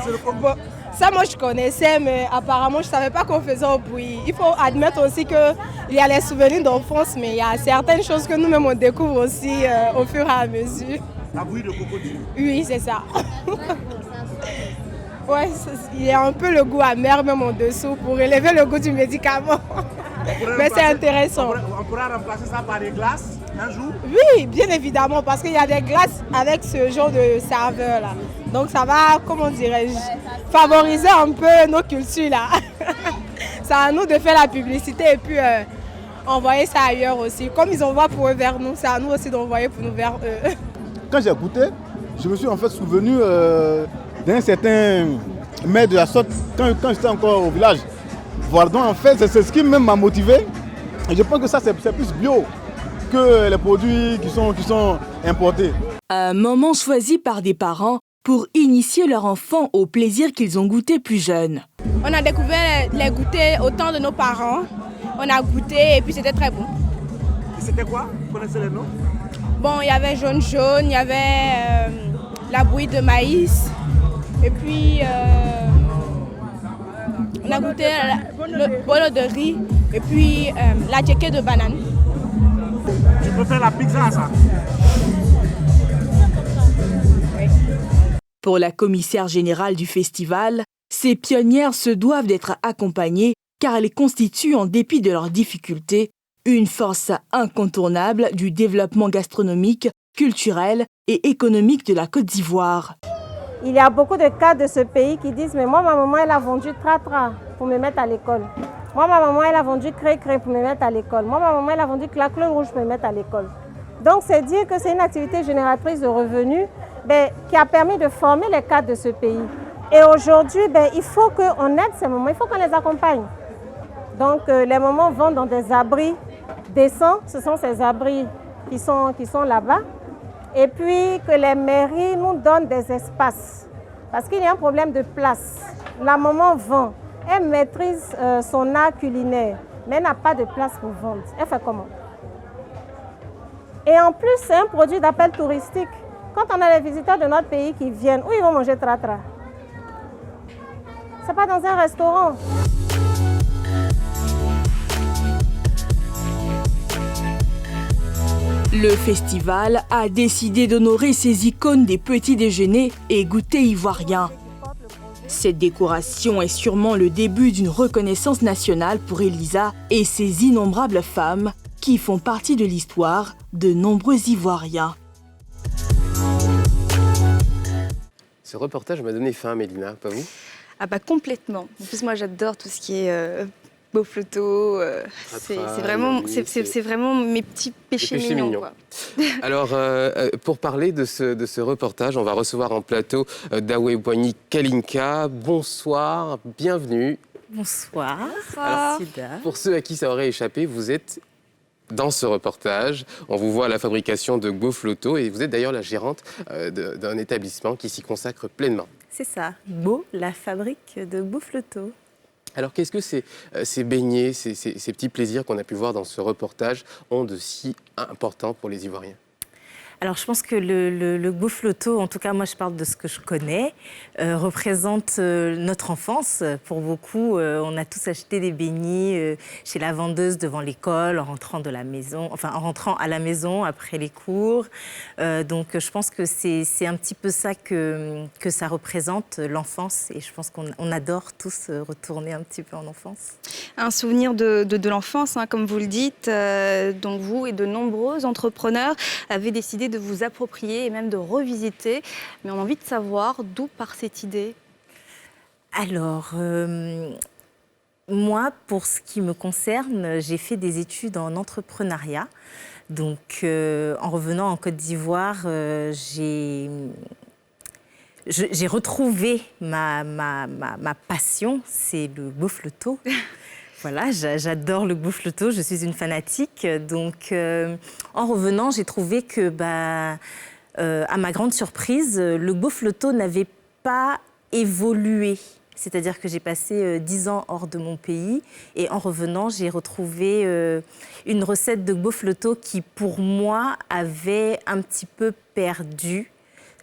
C'est le coco. Ça, moi, je connaissais, mais apparemment, je ne savais pas qu'on faisait au bouilli. Il faut admettre aussi qu'il y a les souvenirs d'enfance, mais il y a certaines choses que nous-mêmes, on découvre aussi au fur et à mesure. La bouillie de coco dur. Oui, c'est ça. Ouais, il y a un peu le goût amer même en dessous pour élever le goût du médicament. Mais c'est intéressant. On pourra remplacer ça par des glaces un jour? Oui, bien évidemment, parce qu'il y a des glaces avec ce genre de saveur-là. Donc ça va, comment dirais-je, favoriser un peu nos cultures là. C'est à nous de faire la publicité et puis envoyer ça ailleurs aussi. Comme ils envoient pour eux vers nous, c'est à nous aussi d'envoyer pour nous vers eux. Quand j'ai goûté, je me suis en fait souvenu d'un certain maître de la sorte quand j'étais encore au village. Voilà, donc en fait, c'est ce qui même m'a motivé. Et je pense que ça, c'est plus bio que les produits qui sont importés. Un moment choisi par des parents pour initier leur enfant au plaisir qu'ils ont goûté plus jeunes. On a découvert les goûters au temps de nos parents. On a goûté et puis c'était très bon. C'était quoi? Vous connaissez les noms? Bon, il y avait jaune, il y avait la bouillie de maïs. Et puis, on a goûté le bolo de riz et puis la djeke de banane. Tu préfères la pizza à ça? Oui. Pour la commissaire générale du festival, ces pionnières se doivent d'être accompagnées car elles constituent, en dépit de leurs difficultés, une force incontournable du développement gastronomique, culturel et économique de la Côte d'Ivoire. Il y a beaucoup de cas de ce pays qui disent « Mais moi, ma maman, elle a vendu tratra pour me mettre à l'école. Moi, ma maman, elle a vendu cré-cré pour me mettre à l'école. Moi, ma maman, elle a vendu claquelin rouge pour me mettre à l'école. » Donc, c'est dire que c'est une activité génératrice de revenus qui a permis de former les cadres de ce pays. Et aujourd'hui, il faut qu'on aide ces mamans, il faut qu'on les accompagne. Donc, les mamans vont dans des abris décents, ce sont ces abris qui sont là-bas. Et puis que les mairies nous donnent des espaces. Parce qu'il y a un problème de place. La maman vend, elle maîtrise son art culinaire, mais elle n'a pas de place pour vendre. Elle fait comment? Et en plus, c'est un produit d'appel touristique. Quand on a les visiteurs de notre pays qui viennent, où ils vont manger tratra? Ce n'est pas dans un restaurant. Le festival a décidé d'honorer ces icônes des petits déjeuners et goûters ivoiriens. Cette décoration est sûrement le début d'une reconnaissance nationale pour Elisa et ses innombrables femmes qui font partie de l'histoire de nombreux Ivoiriens. Ce reportage m'a donné faim, Mélina, pas vous? Ah bah complètement. En plus, moi, j'adore tout ce qui est Bofloto. C'est vraiment mes petits péchés mignons. Quoi. Alors, pour parler de ce reportage, on va recevoir en plateau Dawebwani Kalinka. Bonsoir, bienvenue. Bonsoir. Alors, pour ceux à qui ça aurait échappé, vous êtes dans ce reportage. On vous voit à la fabrication de Bofloto et vous êtes d'ailleurs la gérante d'un établissement qui s'y consacre pleinement. C'est ça, la fabrique de Bofloto. Alors, qu'est-ce que ces beignets, ces petits plaisirs qu'on a pu voir dans ce reportage ont de si important pour les Ivoiriens? Alors, je pense que le Bofloto, en tout cas, moi, je parle de ce que je connais, représente notre enfance. Pour beaucoup, on a tous acheté des beignets chez la vendeuse devant l'école, en rentrant en rentrant à la maison après les cours. Donc, je pense que c'est un petit peu ça que ça représente, l'enfance. Et je pense qu'on adore tous retourner un petit peu en enfance. Un souvenir de l'enfance, hein, comme vous le dites. Donc, vous et de nombreux entrepreneurs avez décidé de vous approprier et même de revisiter. Mais on a envie de savoir d'où part cette idée. Alors, moi, pour ce qui me concerne, j'ai fait des études en entrepreneuriat. Donc, en revenant en Côte d'Ivoire, j'ai retrouvé ma passion, c'est le Bofloto. Voilà, j'adore le Bofloto, je suis une fanatique. Donc, en revenant, j'ai trouvé que, à ma grande surprise, le Bofloto n'avait pas évolué C'est-à-dire que j'ai passé 10 ans hors de mon pays et en revenant, j'ai retrouvé une recette de Gbofloto qui, pour moi, avait un petit peu perdu.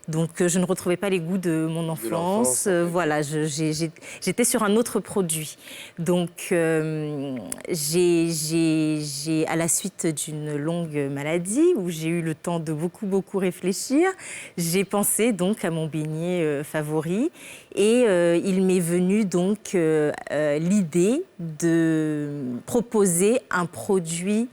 Donc, je ne retrouvais pas les goûts de mon enfance. Voilà, j'étais sur un autre produit. Donc, à la suite d'une longue maladie, où j'ai eu le temps de beaucoup réfléchir, j'ai pensé donc à mon beignet favori. Et il m'est venu donc l'idée de proposer un produit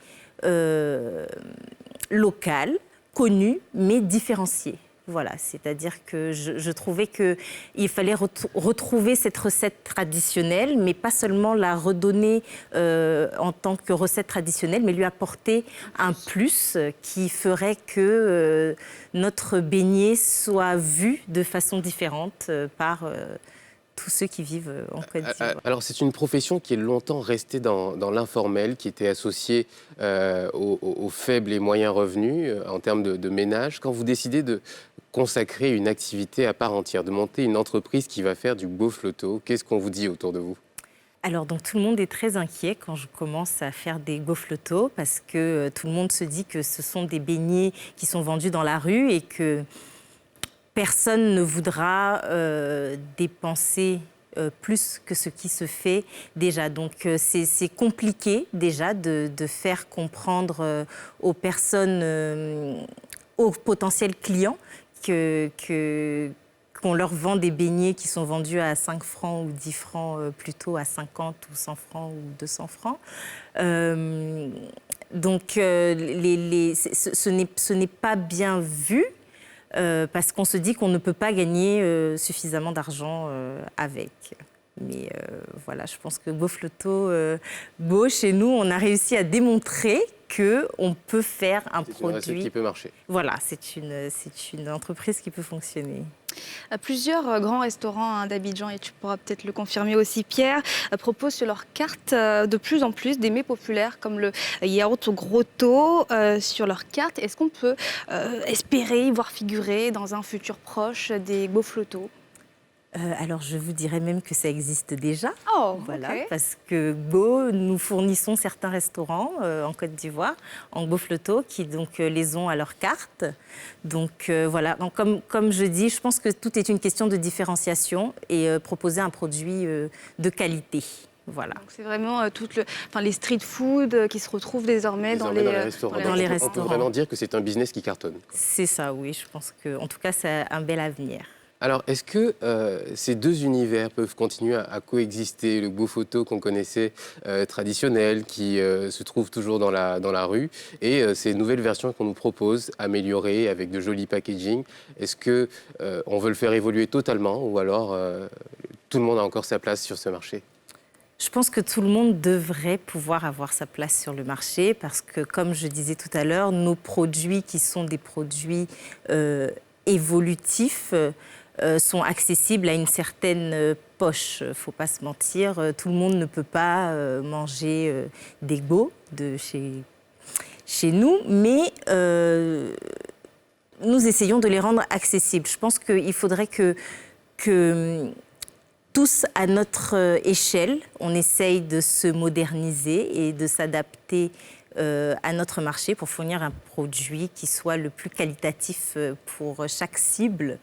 local, connu, mais différencié. Voilà, c'est-à-dire que je trouvais qu'il fallait retrouver cette recette traditionnelle, mais pas seulement la redonner en tant que recette traditionnelle, mais lui apporter un plus qui ferait que notre beignet soit vu de façon différente par tous ceux qui vivent en Côte d'Ivoire. Alors, c'est une profession qui est longtemps restée dans l'informel, qui était associée aux faibles et moyens revenus en termes de ménage. Quand vous décidez de consacrer une activité à part entière, de monter une entreprise qui va faire du Gbofloto, qu'est-ce qu'on vous dit autour de vous ? Alors, donc, tout le monde est très inquiet quand je commence à faire des Gbofloto parce que tout le monde se dit que ce sont des beignets qui sont vendus dans la rue et que personne ne voudra dépenser plus que ce qui se fait déjà. Donc, c'est compliqué déjà de faire comprendre aux personnes, aux potentiels clients, qu'on leur vend des beignets qui sont vendus à 5 francs ou 10 francs, plutôt à 50 ou 100 francs ou 200 francs. Donc, ce n'est pas bien vu. Parce qu'on se dit qu'on ne peut pas gagner suffisamment d'argent avec. Mais voilà, je pense que Gbofloto, chez nous, on a réussi à démontrer qu'on peut faire un produit... C'est une recette qui peut marcher. Voilà, c'est une entreprise qui peut fonctionner. Plusieurs grands restaurants d'Abidjan, et tu pourras peut-être le confirmer aussi, Pierre, proposent sur leur carte de plus en plus des mets populaires comme le yaourt au gros taux sur leur carte. Est-ce qu'on peut espérer y voir figurer dans un futur proche des Gbofloto ? Alors, je vous dirais même que ça existe déjà. Oh, voilà, okay. Parce que nous fournissons certains restaurants en Côte d'Ivoire, en Gbofloto, qui donc les ont à leur carte. Donc voilà, donc, comme je dis, je pense que tout est une question de différenciation et proposer un produit de qualité. Voilà. C'est vraiment les street food qui se retrouvent désormais dans les restaurants. On peut vraiment dire que c'est un business qui cartonne. C'est ça, oui. Je pense que, en tout cas, c'est un bel avenir. Alors, est-ce que ces deux univers peuvent continuer à coexister ? Le Gbofloto qu'on connaissait traditionnel, qui se trouve toujours dans la rue, et ces nouvelles versions qu'on nous propose, améliorées, avec de jolis packaging. Est-ce qu'on veut le faire évoluer totalement, ou alors tout le monde a encore sa place sur ce marché ? Je pense que tout le monde devrait pouvoir avoir sa place sur le marché parce que, comme je disais tout à l'heure, nos produits qui sont des produits évolutifs sont accessibles à une certaine poche. Il ne faut pas se mentir, tout le monde ne peut pas manger des Gbo de chez nous, mais nous essayons de les rendre accessibles. Je pense qu'il faudrait que tous, à notre échelle, on essaye de se moderniser et de s'adapter à notre marché pour fournir un produit qui soit le plus qualitatif pour chaque cible.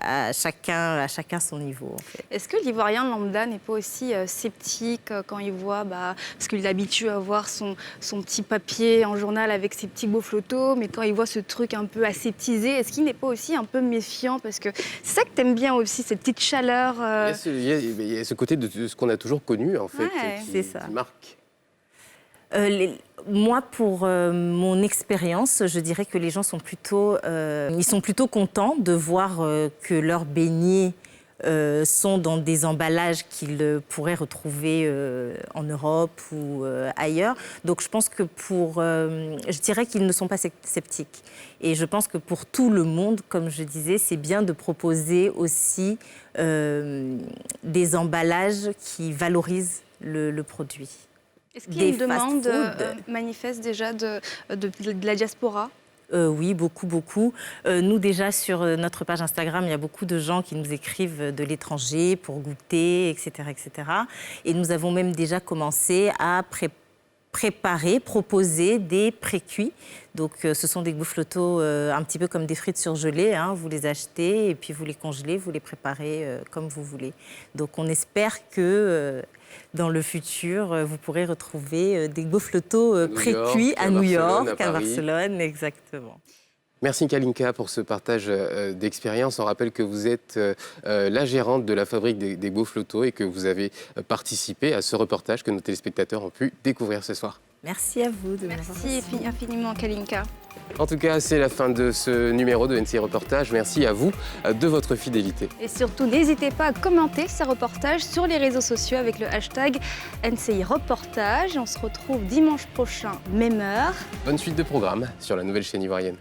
À chacun son niveau. En fait. Est-ce que l'Ivoirien lambda n'est pas aussi sceptique quand il voit, parce qu'il est habitué à voir son petit papier en journal avec ses petits Gbofloto, mais quand il voit ce truc un peu aseptisé, est-ce qu'il n'est pas aussi un peu méfiant ? Parce que c'est ça que tu aimes bien aussi, cette petite chaleur. Il y a ce côté de ce qu'on a toujours connu, en fait, qui marque. Moi, pour mon expérience, je dirais que les gens sont plutôt contents de voir que leurs beignets sont dans des emballages qu'ils pourraient retrouver en Europe ou ailleurs. Donc, je pense que je dirais qu'ils ne sont pas sceptiques. Et je pense que pour tout le monde, comme je disais, c'est bien de proposer aussi des emballages qui valorisent le produit. Est-ce qu'il y a une demande manifeste déjà de la diaspora ? Oui, beaucoup, beaucoup. Nous, déjà, sur notre page Instagram, il y a beaucoup de gens qui nous écrivent de l'étranger pour goûter, etc., etc. Et nous avons même déjà commencé à proposer des pré-cuits. Donc, ce sont des boufflotos un petit peu comme des frites surgelées. Hein. Vous les achetez et puis vous les congelez, vous les préparez comme vous voulez. Donc, on espère que dans le futur, vous pourrez retrouver des boufflotos pré-cuits à New York, à Barcelone, exactement. Merci Kalinka pour ce partage d'expérience. On rappelle que vous êtes la gérante de la fabrique des boufflotos et que vous avez participé à ce reportage que nos téléspectateurs ont pu découvrir ce soir. Merci à vous de m'avoir reçu. Merci infiniment Kalinka. En tout cas, c'est la fin de ce numéro de NCI Reportage. Merci à vous de votre fidélité. Et surtout, n'hésitez pas à commenter ces reportages sur les réseaux sociaux avec le hashtag NCI Reportage. On se retrouve dimanche prochain, même heure. Bonne suite de programmes sur la nouvelle chaîne ivoirienne.